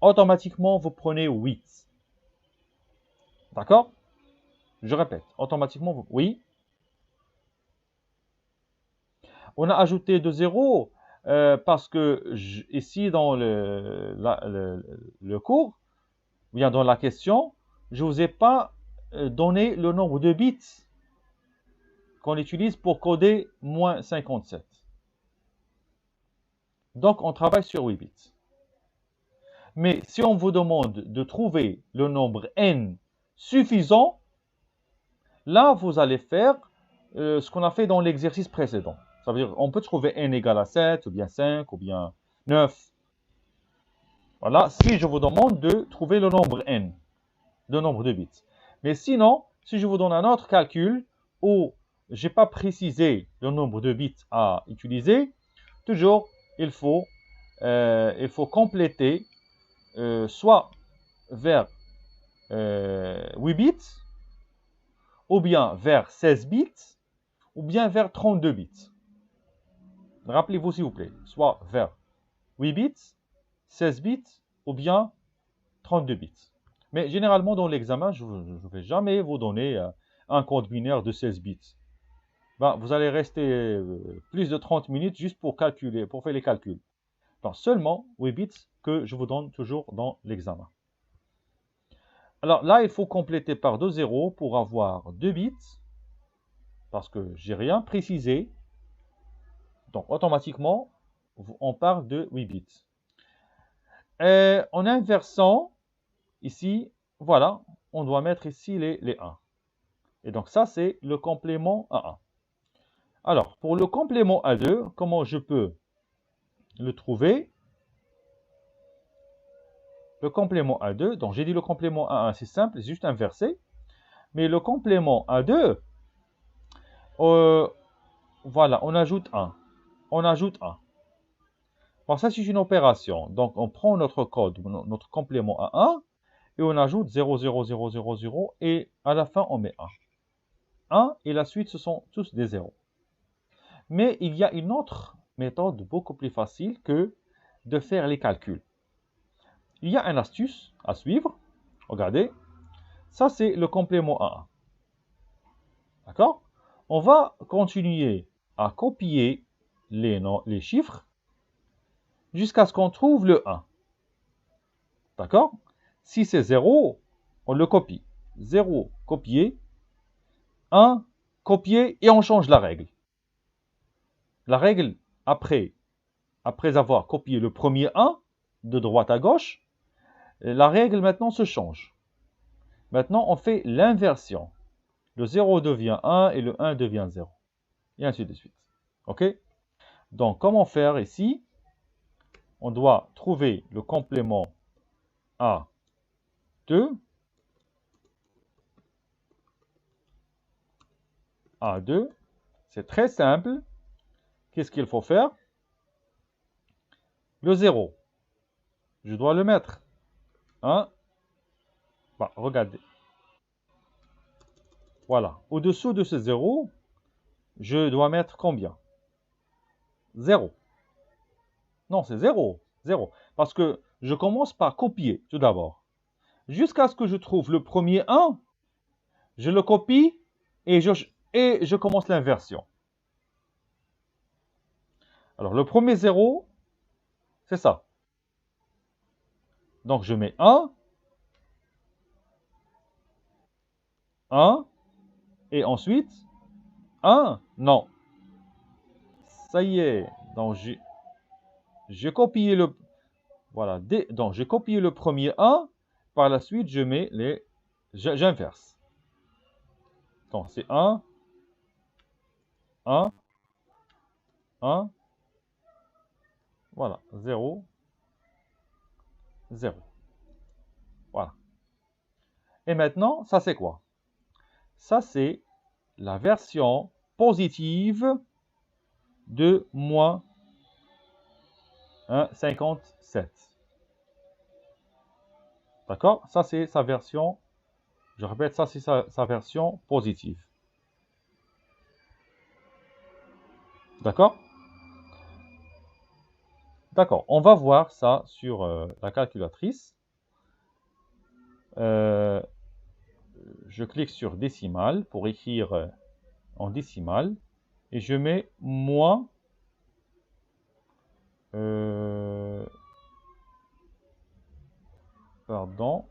automatiquement, vous prenez 8. D'accord? Je répète, automatiquement, oui. On a ajouté de 0 parce que ici, dans le cours, bien dans la question, je ne vous ai pas donné le nombre de bits qu'on utilise pour coder moins 57. Donc, on travaille sur 8 bits. Mais si on vous demande de trouver le nombre n suffisant, là, vous allez faire ce qu'on a fait dans l'exercice précédent. Ça veut dire on peut trouver n égale à 7, ou bien 5, ou bien 9. Voilà, si je vous demande de trouver le nombre n, le nombre de bits. Mais sinon, si je vous donne un autre calcul où je n'ai pas précisé le nombre de bits à utiliser, toujours, il faut compléter soit vers 8 bits, ou bien vers 16 bits, ou bien vers 32 bits. Rappelez-vous s'il vous plaît, soit vers 8 bits, 16 bits, ou bien 32 bits. Mais généralement dans l'examen, je ne vais jamais vous donner un code binaire de 16 bits. Ben, vous allez rester plus de 30 minutes juste pour calculer, pour faire les calculs. Donc seulement 8 bits que je vous donne toujours dans l'examen. Alors là, il faut compléter par 2 zéros pour avoir 2 bits, parce que j'ai rien précisé. Donc automatiquement, on part de 8 bits. En inversant, ici, voilà, on doit mettre ici les 1. Et donc ça, c'est le complément à 1. Alors, pour le complément à 2, comment je peux le trouver? Le complément à 2, donc j'ai dit le complément à 1, c'est simple, c'est juste inversé. Mais le complément à 2, voilà, on ajoute 1. On ajoute 1. Alors ça, c'est une opération. Donc, on prend notre code, notre complément à 1, et on ajoute 0, 0, 0, 0, 0, et à la fin, on met 1. 1 et la suite, ce sont tous des 0. Mais il y a une autre méthode beaucoup plus facile que de faire les calculs. il y a une astuce à suivre. Regardez, ça c'est le complément A1. D'accord? On va continuer à copier les chiffres jusqu'à ce qu'on trouve le 1. D'accord? Si c'est 0, on le copie. 0, copier. 1, copier, et on change la règle. La règle, après avoir copié le premier 1, de droite à gauche, la règle maintenant se change. Maintenant, on fait l'inversion. Le 0 devient 1 et le 1 devient 0. Et ainsi de suite. OK? Donc, comment faire ici? On doit trouver le complément A2. A2. C'est très simple. Qu'est-ce qu'il faut faire? Le 0. Je dois le mettre. 1. Bah, regardez. Voilà. Au-dessous de ce 0, je dois mettre combien? 0. Non, c'est 0. 0. Parce que je commence par copier, tout d'abord. Jusqu'à ce que je trouve le premier 1, je le copie et je commence l'inversion. Alors, le premier 0, c'est ça. Donc, je mets 1, 1, et ensuite, 1, non. Ça y est. Donc, j'ai copié le... Voilà. Donc, j'ai copié le premier 1. Par la suite, je mets les... J'inverse. Donc, c'est 1, 1, 1. Voilà. 0, 0. Voilà. Et maintenant, ça c'est quoi? Ça c'est la version positive de moins 57. D'accord? Ça c'est sa version, je répète, ça c'est sa version positive. D'accord? D'accord. On va voir ça sur la calculatrice. Je clique sur décimale pour écrire en décimale et je mets moins pardon,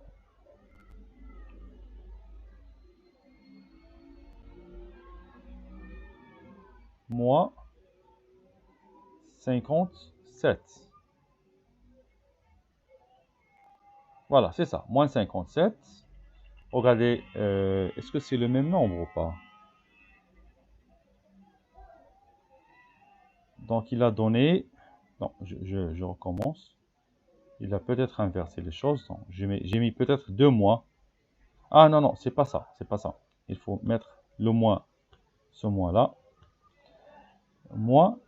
moins 57. Voilà, c'est ça, moins 57. Regardez, est-ce que c'est le même nombre ou pas? Donc, il a donné... Non, je recommence. Il a peut-être inversé les choses. J'ai mis peut-être 2 mois. Ah non, non, c'est pas ça. C'est pas ça. Il faut mettre le moins, ce moins-là. Moins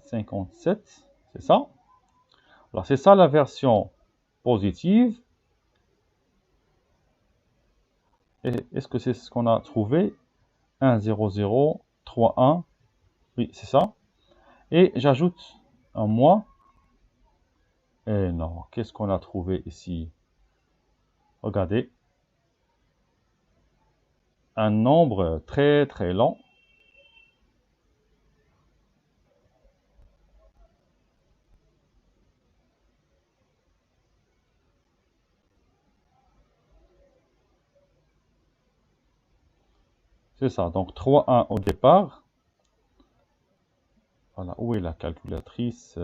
57, c'est ça. Alors, c'est ça la version positive. Et est-ce que c'est ce qu'on a trouvé? 1, 0, 0, 3, 1. Oui, c'est ça. Et j'ajoute un moins. Et non, qu'est-ce qu'on a trouvé ici? Regardez. Un nombre très très long. C'est ça, donc 3, 1 au départ. Voilà, où est la calculatrice?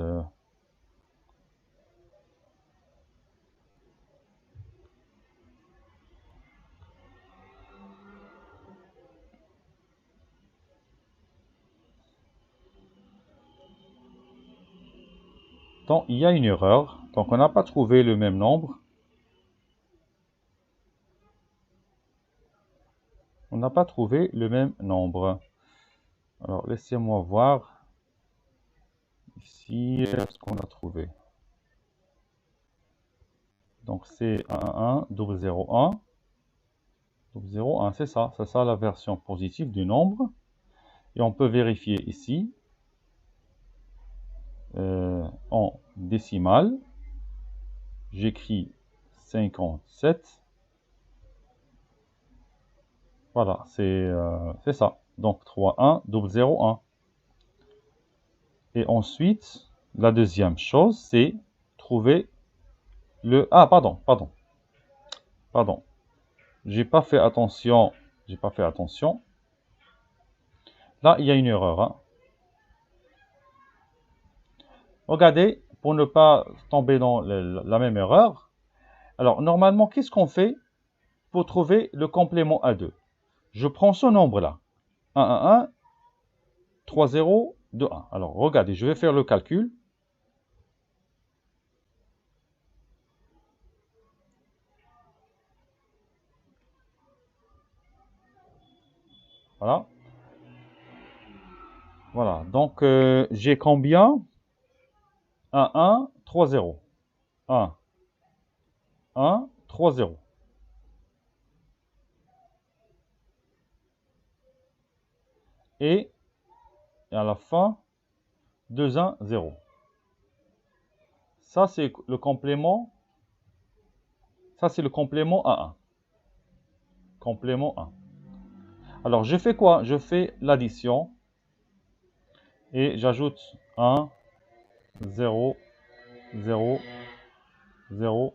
Donc, il y a une erreur. Donc, on n'a pas trouvé le même nombre. On n'a pas trouvé le même nombre. Alors, laissez-moi voir ici ce qu'on a trouvé. Donc, c'est 1, 1, 0, 0, 1. 0, 1, c'est ça. C'est ça la version positive du nombre. Et on peut vérifier ici en décimale. j'écris 57. Voilà, c'est ça. Donc 3, 1, double 0, 1. Et ensuite, la deuxième chose, c'est trouver le... Ah, pardon. J'ai pas fait attention. Là, il y a une erreur. Hein. Regardez, pour ne pas tomber dans la même erreur. Alors, normalement, qu'est-ce qu'on fait pour trouver le complément à 2? Je prends ce nombre-là. 1, 1, 1, 3, 0, 2, 1. Alors, regardez, je vais faire le calcul. Voilà. Voilà. Donc, j'ai combien? 1, 1, 3, 0. 1, 1, 3, 0. Et à la fin, 2, 1, 0. Ça, c'est le complément. Ça, c'est le complément à 1. Complément 1. Alors, je fais quoi? Je fais l'addition. Et j'ajoute 1, 0, 0, 0,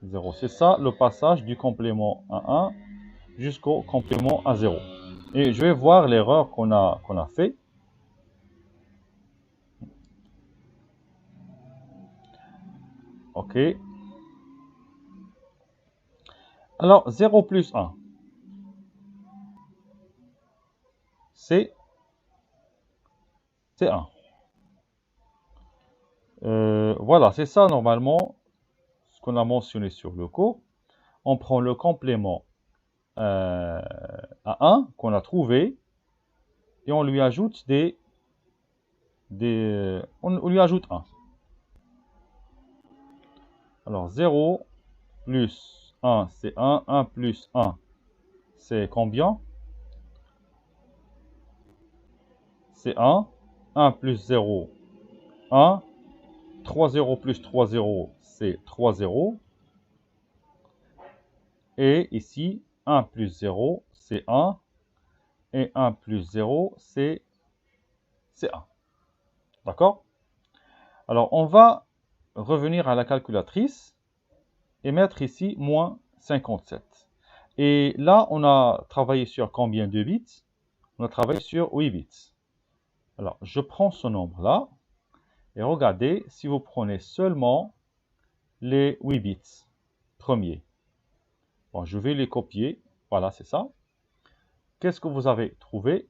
0. C'est ça le passage du complément à 1 jusqu'au complément à 0. Et je vais voir l'erreur qu'on a fait. OK. Alors, 0 plus 1, c'est 1. Voilà, c'est ça normalement ce qu'on a mentionné sur le cours. On prend le complément à 1 qu'on a trouvé et on lui ajoute on lui ajoute 1. Alors 0 plus 1, c'est 1. 1 plus 1, c'est combien? C'est 1. 1 plus 0, 1. 3 0 plus 3 0, c'est 3 0. Et ici, 1 plus 0, c'est 1. Et 1 plus 0, c'est 1. D'accord? Alors, on va revenir à la calculatrice et mettre ici moins 57. Et là, on a travaillé sur combien de bits? On a travaillé sur 8 bits. Alors, je prends ce nombre-là. Et regardez, si vous prenez seulement les 8 bits premiers. Bon, je vais les copier. Voilà, c'est ça. Qu'est-ce que vous avez trouvé?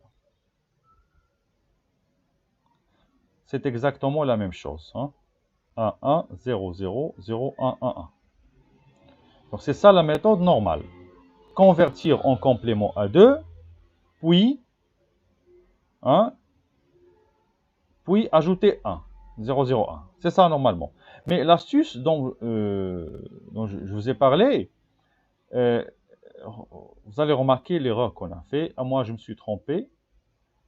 C'est exactement la même chose. Hein? 1, 1, 0, 0, 0, 1, 1, 1. Donc, c'est ça la méthode normale. Convertir en complément à 2, puis, puis ajouter 1. 0, 0, 1. C'est ça normalement. Mais l'astuce dont je vous ai parlé, vous allez remarquer l'erreur qu'on a fait. Moi, je me suis trompé.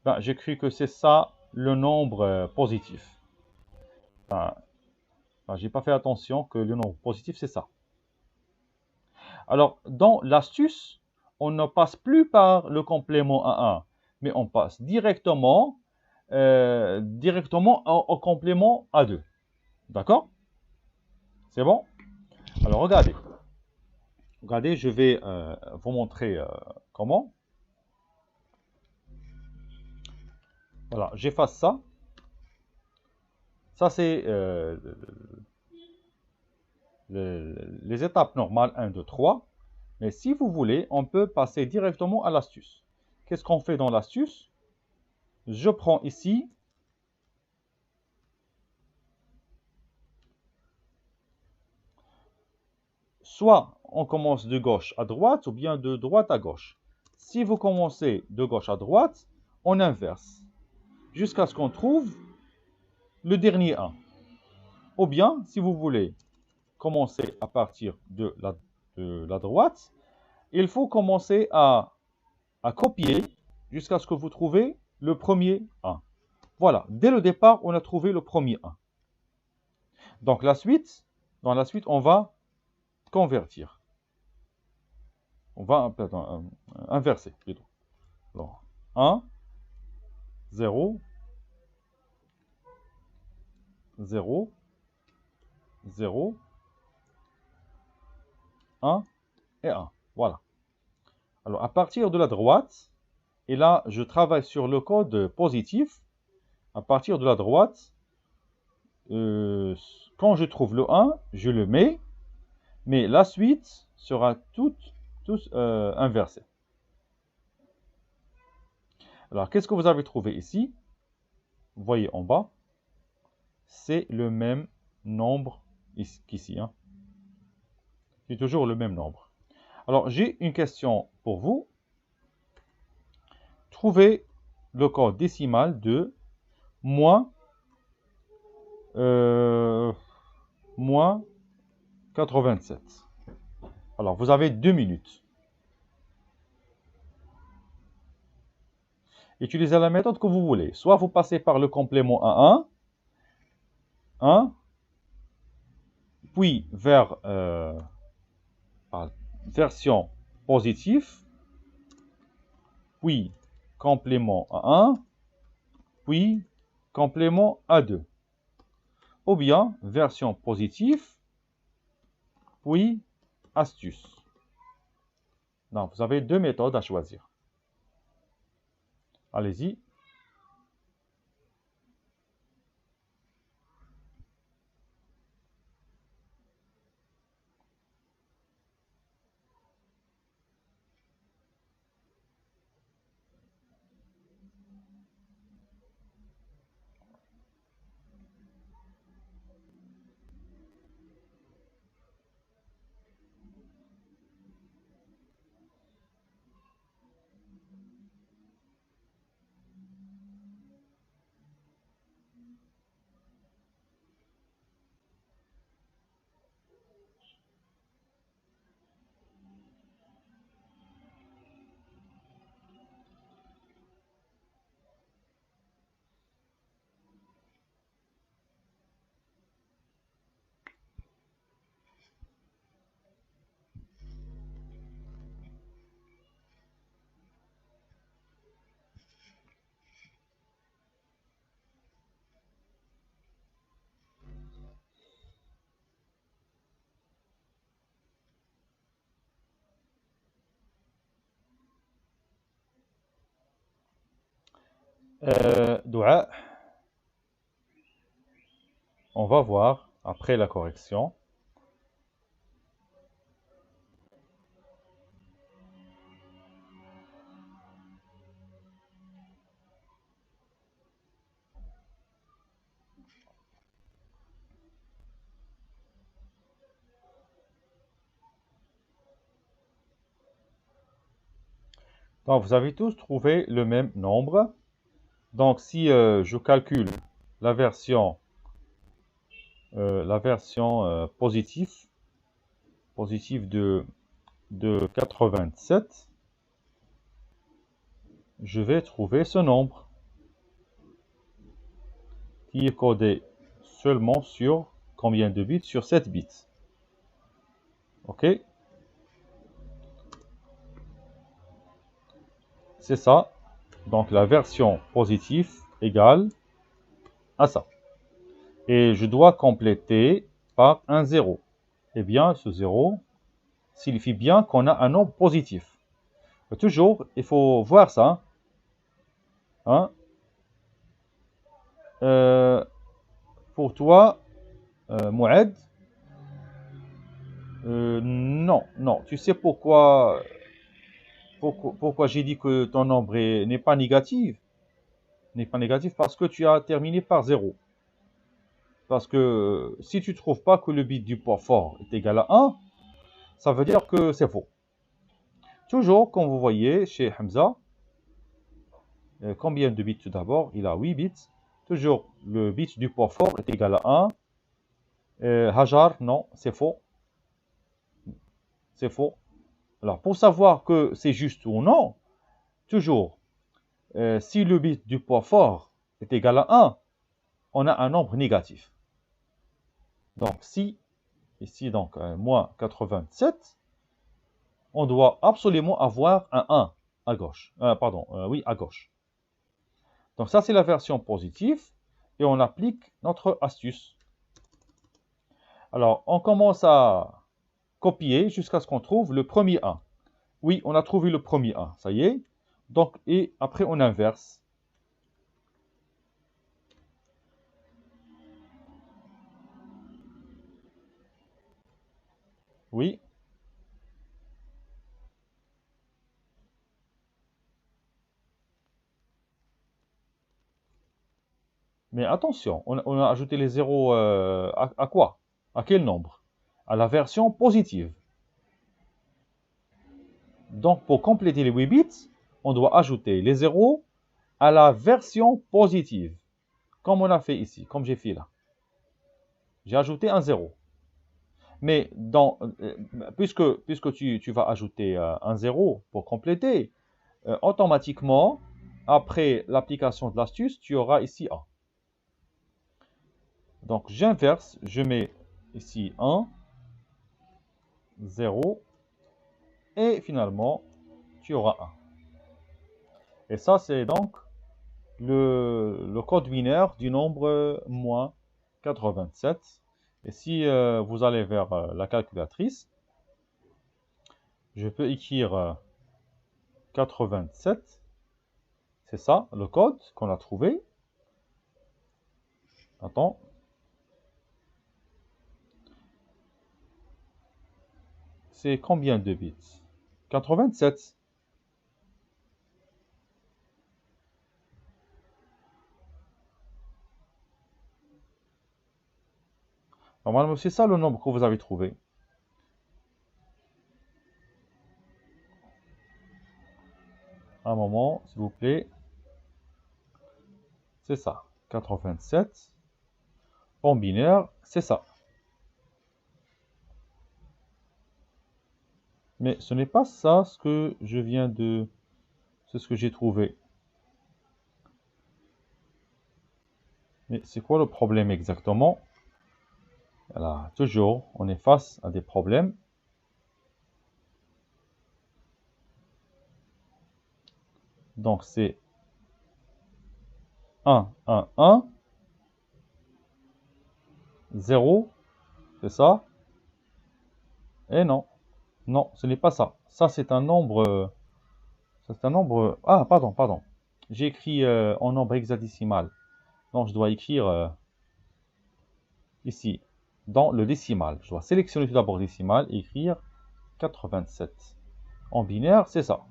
Ben, j'ai cru que c'est ça le nombre positif. Ben, j'ai pas fait attention que le nombre positif, c'est ça. Alors, dans l'astuce, on ne passe plus par le complément à 1, mais on passe directement au complément à 2. D'accord? C'est bon? Alors, regardez. Regardez, je vais vous montrer comment. Voilà, j'efface ça. Ça, c'est les étapes normales 1, 2, 3. Mais si vous voulez, on peut passer directement à l'astuce. Qu'est-ce qu'on fait dans l'astuce? Je prends ici soit on commence de gauche à droite ou bien de droite à gauche. Si vous commencez de gauche à droite, on inverse jusqu'à ce qu'on trouve le dernier 1. Ou bien, si vous voulez commencer à partir de la droite, il faut commencer à copier jusqu'à ce que vous trouvez le premier 1. Voilà, dès le départ, on a trouvé le premier 1. Donc la suite, Dans la suite, on va convertir. On va inverser plutôt. Alors, 1, 0, 0, 0, 1 et 1. Voilà. Alors, à partir de la droite, et là, je travaille sur le code positif. À partir de la droite, quand je trouve le 1, je le mets, mais la suite sera tous inversée. Alors, qu'est-ce que vous avez trouvé ici? Vous voyez en bas, c'est le même nombre qu'ici. Hein. C'est toujours le même nombre. Alors, j'ai une question pour vous. Trouvez le code décimal de moins 87. Alors, vous avez 2 minutes. Utilisez la méthode que vous voulez. Soit vous passez par le complément à 1, puis vers version positive, puis complément à 1, puis complément à 2. Ou bien version positive, puis astuce. Donc, vous avez 2 méthodes à choisir. Allez-y. Doua, on va voir après la correction. Donc, vous avez tous trouvé le même nombre. Donc, si je calcule la version positive de 87, je vais trouver ce nombre qui est codé seulement sur combien de bits? Sur 7 bits. Ok? C'est ça. Donc la version positive égale à ça. Et je dois compléter par un 0. Eh bien, ce 0 signifie bien qu'on a un nombre positif. Toujours, il faut voir ça. Hein? Pour toi, Moued, non. Tu sais pourquoi j'ai dit que ton nombre n'est pas négatif? N'est pas négatif parce que tu as terminé par 0. Parce que si tu ne trouves pas que le bit du poids fort est égal à 1, ça veut dire que c'est faux. Toujours, comme vous voyez chez Hamza, combien de bits tout d'abord? Il a 8 bits. Toujours, le bit du poids fort est égal à 1. Hajar, non, c'est faux. C'est faux. Alors, pour savoir que c'est juste ou non, toujours, si le bit du poids fort est égal à 1, on a un nombre négatif. Donc, si ici donc moins 87, on doit absolument avoir un 1 à gauche. Oui, à gauche. Donc ça, c'est la version positive. Et on applique notre astuce. Alors, on commence à copier jusqu'à ce qu'on trouve le premier 1. Oui, on a trouvé le premier 1, ça y est. Donc, et après, on inverse. Oui. Mais attention, on a ajouté les zéros à quoi? À quel nombre? À la version positive. Donc, pour compléter les 8 bits, on doit ajouter les zéros à la version positive. Comme on a fait ici, comme j'ai fait là. J'ai ajouté un 0. Mais puisque tu vas ajouter un 0 pour compléter, automatiquement, après l'application de l'astuce, tu auras ici 1. Donc j'inverse, je mets ici 1, 0, et finalement, tu auras 1. Et ça, c'est donc le code binaire du nombre moins 87. Et si vous allez vers la calculatrice, je peux écrire 87. C'est ça, le code qu'on a trouvé. Attends. C'est combien de bits? 87. Normalement, c'est ça le nombre que vous avez trouvé. Un moment, s'il vous plaît. C'est ça. 87. En binaire, c'est ça. Mais ce n'est pas ça ce que je viens de... C'est ce que j'ai trouvé. Mais c'est quoi le problème exactement? Voilà, toujours, on est face à des problèmes. Donc c'est 1, 1, 1, 0, c'est ça? Et non, non, ce n'est pas ça. Ça, c'est un nombre... C'est un nombre... Ah, pardon. J'ai écrit en nombre hexadécimal. Donc, je dois écrire ici, dans le décimal. Je dois sélectionner tout d'abord le décimal et écrire 87. En binaire, c'est ça.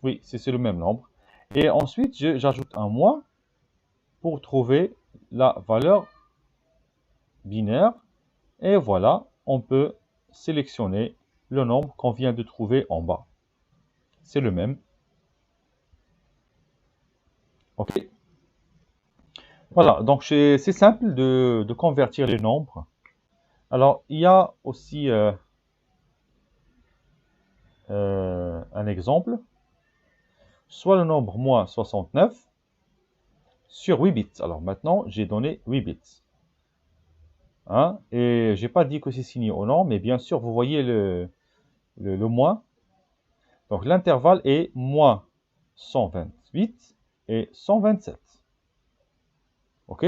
Oui, c'est le même nombre. Et ensuite, j'ajoute un moins pour trouver la valeur binaire. Et voilà, on peut sélectionner le nombre qu'on vient de trouver en bas. C'est le même. OK. Voilà, donc c'est simple de convertir les nombres. Alors, il y a aussi un exemple. Soit le nombre moins 69 sur 8 bits. Alors maintenant, j'ai donné 8 bits. Hein, et j'ai pas dit que c'est signé au nom, mais bien sûr, vous voyez le moins. Donc l'intervalle est moins 128 et 127. OK?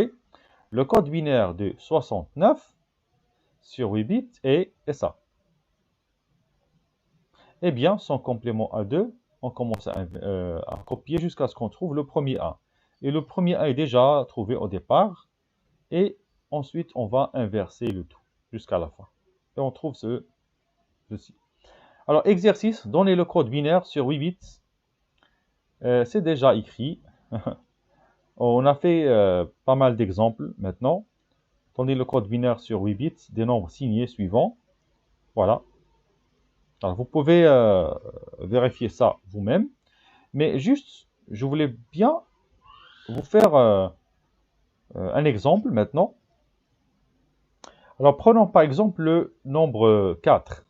Le code binaire de 69 sur 8 bits est ça. Eh bien, sans complément à 2, on commence à copier jusqu'à ce qu'on trouve le premier 1. Et le premier 1 est déjà trouvé au départ. Et ensuite, on va inverser le tout jusqu'à la fin. Et on trouve ceci. Alors, exercice, donnez le code binaire sur 8 bits. C'est déjà écrit. On a fait pas mal d'exemples maintenant. Donnez le code binaire sur 8 bits des nombres signés suivants. Voilà. Alors, vous pouvez vérifier ça vous-même. Mais juste, je voulais bien vous faire un exemple maintenant. Alors, prenons par exemple le nombre 4.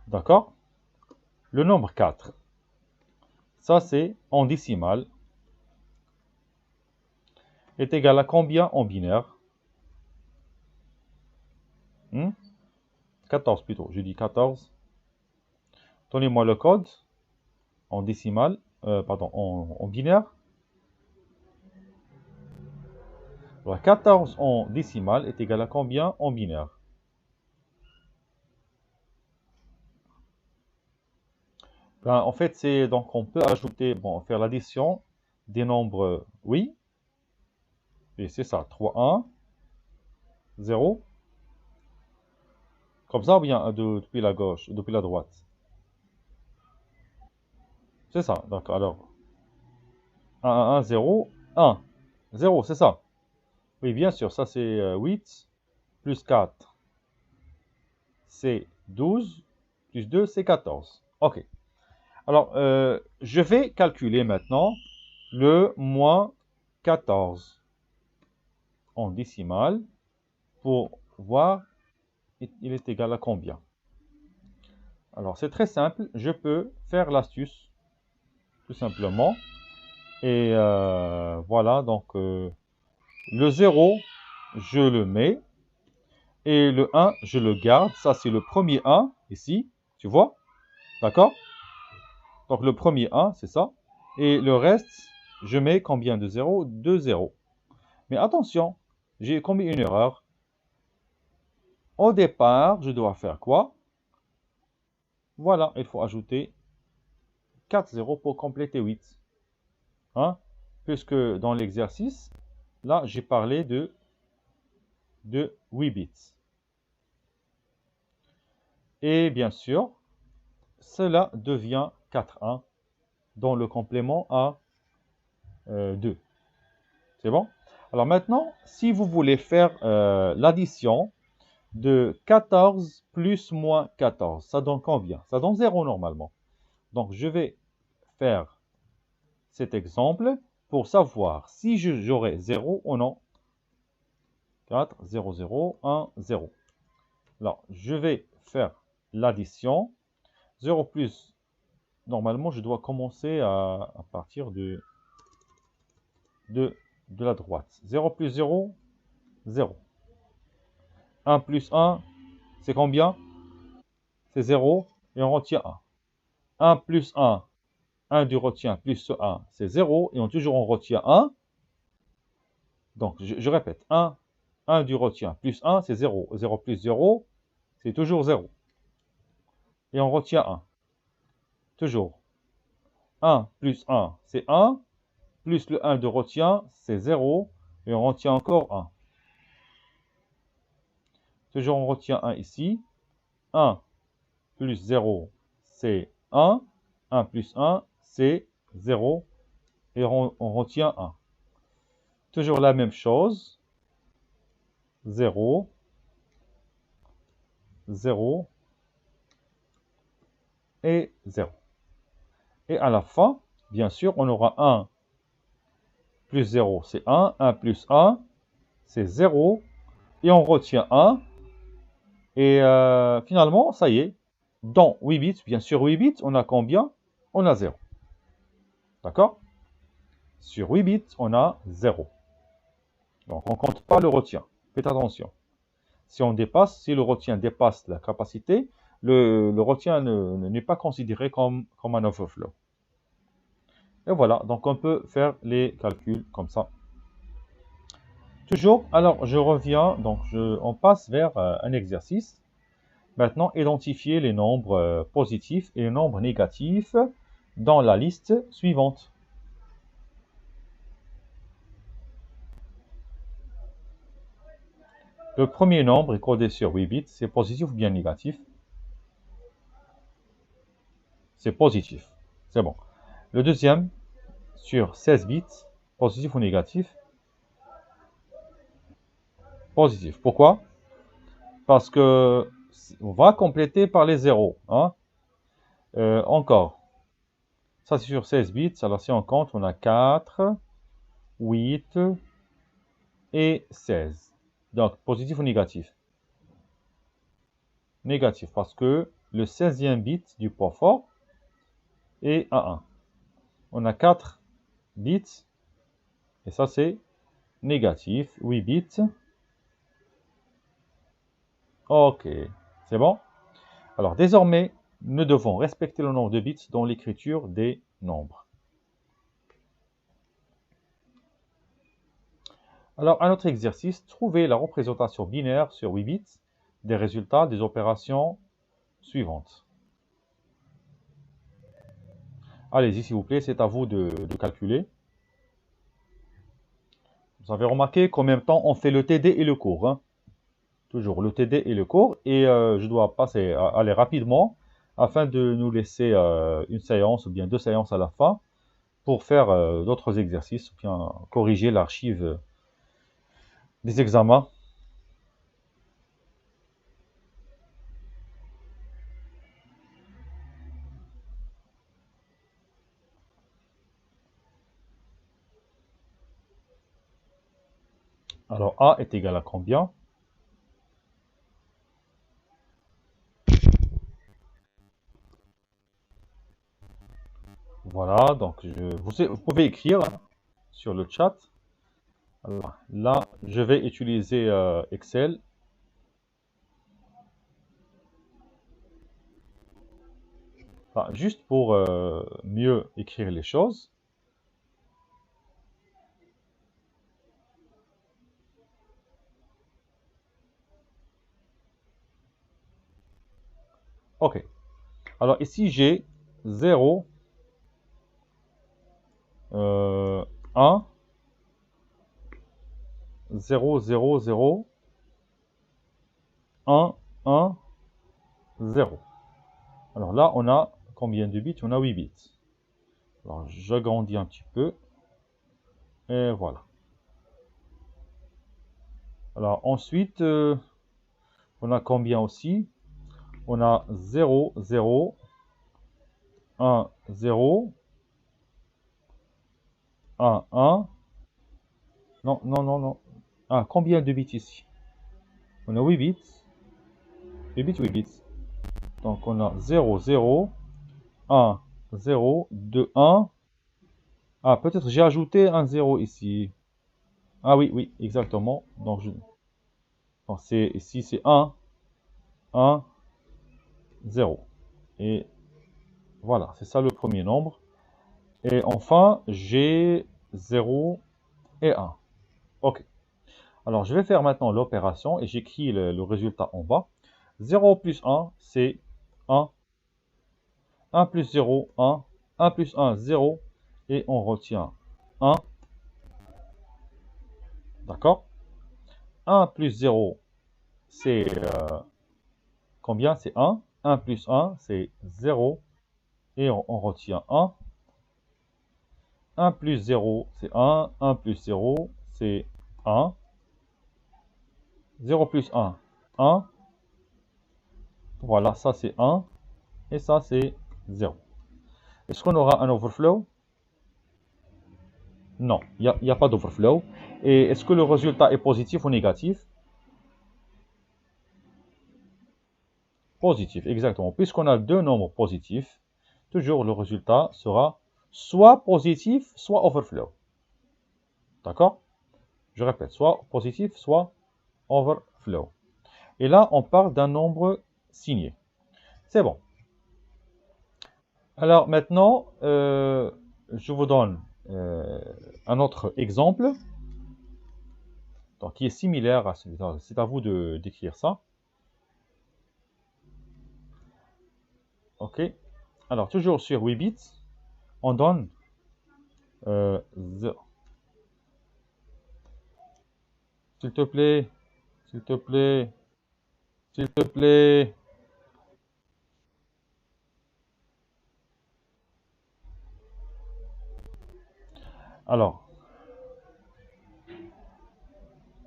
D'accord? Le nombre 4. Ça, c'est en décimale. est égal à combien en binaire? 14 plutôt, je dis 14. Donnez-moi le code en décimal, pardon, en binaire. Alors, 14 en décimal est égal à combien en binaire? Ben, en fait, c'est donc on peut ajouter, bon, faire l'addition des nombres, oui, et c'est ça, 3, 1, 0, comme ça ou bien depuis la gauche, depuis la droite? C'est ça, donc alors 1, 1, 1, 0, 1, 0, c'est ça. Oui, bien sûr, ça c'est 8, plus 4, c'est 12, plus 2, c'est 14. Ok. Alors, je vais calculer maintenant le moins 14 en décimale pour voir il est égal à combien. Alors, c'est très simple. Je peux faire l'astuce, tout simplement. Et voilà, donc le 0, je le mets. Et le 1, je le garde. Ça, c'est le premier 1, ici. Tu vois? D'accord? Donc, le premier 1, c'est ça. Et le reste, je mets combien de 0? 2 0. Mais attention, j'ai commis une erreur. Au départ, je dois faire quoi? Voilà, il faut ajouter 4 0 pour compléter 8. Hein? Puisque dans l'exercice, là, j'ai parlé de 8 bits. Et bien sûr, cela devient 4 1 dans le complément à 2. C'est bon? Alors maintenant, si vous voulez faire l'addition de 14 plus moins 14, ça donne combien? Ça donne 0 normalement. Donc, je vais faire cet exemple pour savoir si j'aurai 0 ou non. 4, 0, 0, 1, 0. Alors, je vais faire l'addition. 0 plus, normalement, je dois commencer à partir de la droite. 0 plus 0, 0. 1 plus 1, c'est combien? C'est 0 et on retient 1. 1 plus 1, 1 du retient plus 1, c'est 0 et toujours on retient 1. Donc, je répète, 1 du retient plus 1, c'est 0. 0 plus 0, c'est toujours 0. Et on retient 1. Toujours. 1 plus 1, c'est 1. Plus le 1 de retient, c'est 0. Et on retient encore 1. Toujours on retient 1 ici. 1 plus 0, c'est 1. 1 plus 1, c'est 0. Et on retient 1. Toujours la même chose. 0. 0. Et 0. Et à la fin, bien sûr, on aura 1 plus 0, c'est 1. 1 plus 1, c'est 0. Et on retient 1. Et finalement, ça y est. Dans 8 bits, bien sûr, 8 bits, on a combien? On a 0. D'accord? Sur 8 bits, on a 0. Donc, on ne compte pas le retien. Faites attention. Si le retien dépasse la capacité, le retien n'est pas considéré comme un overflow. Et voilà, donc on peut faire les calculs comme ça. Toujours, alors je reviens, donc on passe vers un exercice. Maintenant, identifier les nombres positifs et les nombres négatifs dans la liste suivante. Le premier nombre est codé sur 8 bits, c'est positif ou bien négatif? C'est positif, c'est bon. Le deuxième, sur 16 bits, positif ou négatif? Positif. Pourquoi? Parce que on va compléter par les zéros. Hein? Encore. Ça, c'est sur 16 bits. Alors, si on compte, on a 4, 8 et 16. Donc, positif ou négatif? Négatif, parce que le 16e bit du port fort est à 1. On a 4 bits, et ça, c'est négatif, 8 bits. Ok, c'est bon. Alors désormais, nous devons respecter le nombre de bits dans l'écriture des nombres. Alors, un autre exercice, trouver la représentation binaire sur 8 bits des résultats des opérations suivantes. Allez-y, s'il vous plaît, c'est à vous de calculer. Vous avez remarqué qu'en même temps, on fait le TD et le cours. Hein. Toujours le TD et le cours. Et je dois aller rapidement afin de nous laisser une séance ou bien 2 séances à la fin pour faire d'autres exercices ou bien corriger l'archive des examens. Alors, A est égal à combien? Voilà, donc vous pouvez écrire sur le chat. Alors, là, je vais utiliser Excel. Enfin, juste pour mieux écrire les choses. Ok. Alors ici, j'ai 0, 1, 0, 0, 0, 1, 1, 0. Alors là, on a combien de bits? On a 8 bits. Alors, j'agrandis un petit peu. Et voilà. Alors ensuite, on a combien aussi? On a 0, 0, 1, 0, 1, 1. Non, non, non, non. Ah, combien de bits ici? On a 8 bits. 8 bits, 8 bits. Donc on a 0, 0, 1, 0, 2, 1. Ah, peut-être j'ai ajouté un 0 ici. Ah oui, oui, exactement. Donc, ici c'est 1, 1, 0. Et voilà, c'est ça le premier nombre. Et enfin, j'ai 0 et 1. Ok. Alors, je vais faire maintenant l'opération et j'écris le résultat en bas. 0 plus 1, c'est 1. 1 plus 0, 1. 1 plus 1, 0. Et on retient 1. D'accord? 1 plus 0, c'est combien? C'est 1. 1 plus 1, c'est 0. Et on retient 1. 1 plus 0, c'est 1. 1 plus 0, c'est 1. 0 plus 1, 1. Voilà, ça c'est 1. Et ça c'est 0. Est-ce qu'on aura un overflow? Non, il n'y a pas d'overflow. Et est-ce que le résultat est positif ou négatif? Positif, exactement. Puisqu'on a deux nombres positifs, toujours le résultat sera soit positif, soit overflow. D'accord? Je répète, soit positif, soit overflow. Et là, on parle d'un nombre signé. C'est bon. Alors maintenant, je vous donne un autre exemple donc, qui est similaire à celui-là. C'est à vous d'écrire ça. Ok. Alors, toujours sur 8 bits, on donne 0. S'il te plaît, s'il te plaît, s'il te plaît. Alors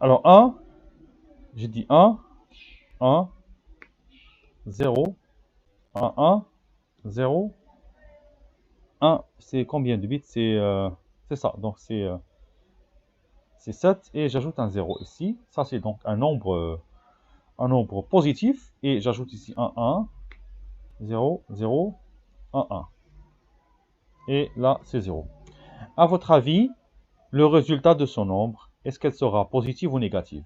1, j'ai dit 1, 1, 0, 1, 1, 0, 1, c'est combien de bits? C'est ça, donc c'est 7 et j'ajoute un 0 ici. Ça c'est donc un nombre positif et j'ajoute ici un 1, 0, 0, 1, 1. Et là c'est 0. À votre avis, le résultat de ce nombre est-ce qu'elle sera positive ou négative?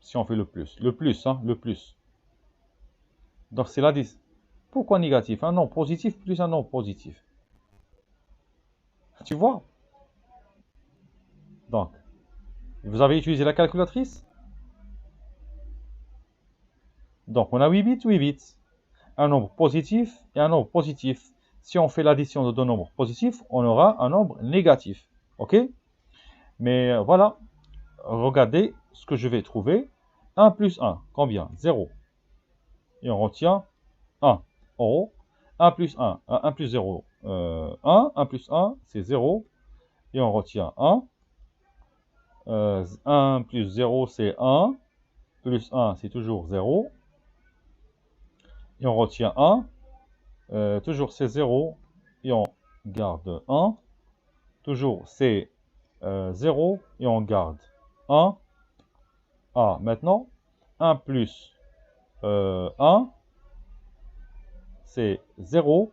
Si on fait le plus, hein, le plus. Donc c'est la 10. Pourquoi négatif? Un nombre positif plus un nombre positif. Tu vois? Donc, vous avez utilisé la calculatrice? Donc on a 8 bits, 8 bits. Un nombre positif et un nombre positif. Si on fait l'addition de deux nombres positifs, on aura un nombre négatif. Ok? Mais voilà, regardez ce que je vais trouver. 1 plus 1, combien? 0. Et on retient 1. Oh. 1 plus 1, 1 plus 0, 1. 1 plus 1, c'est 0. Et on retient 1. 1 plus 0, c'est 1. Plus 1, c'est toujours 0. Et on retient 1. Toujours c'est 0. Et on garde 1. Toujours c'est 0. Et on garde 1. Ah, maintenant, 1 plus 1, c'est 0.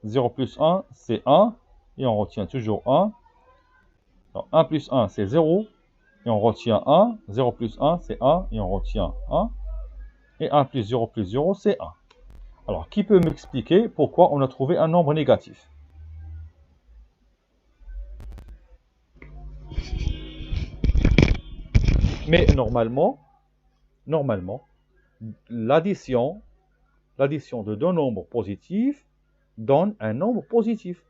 0 plus 1, c'est 1. Et on retient toujours 1. Alors, 1 plus 1, c'est 0. Et on retient 1. 0 plus 1, c'est 1. Et on retient 1. Et 1 plus 0 plus 0, c'est 1. Alors, qui peut m'expliquer pourquoi on a trouvé un nombre négatif? Mais normalement, l'addition de deux nombres positifs donne un nombre positif.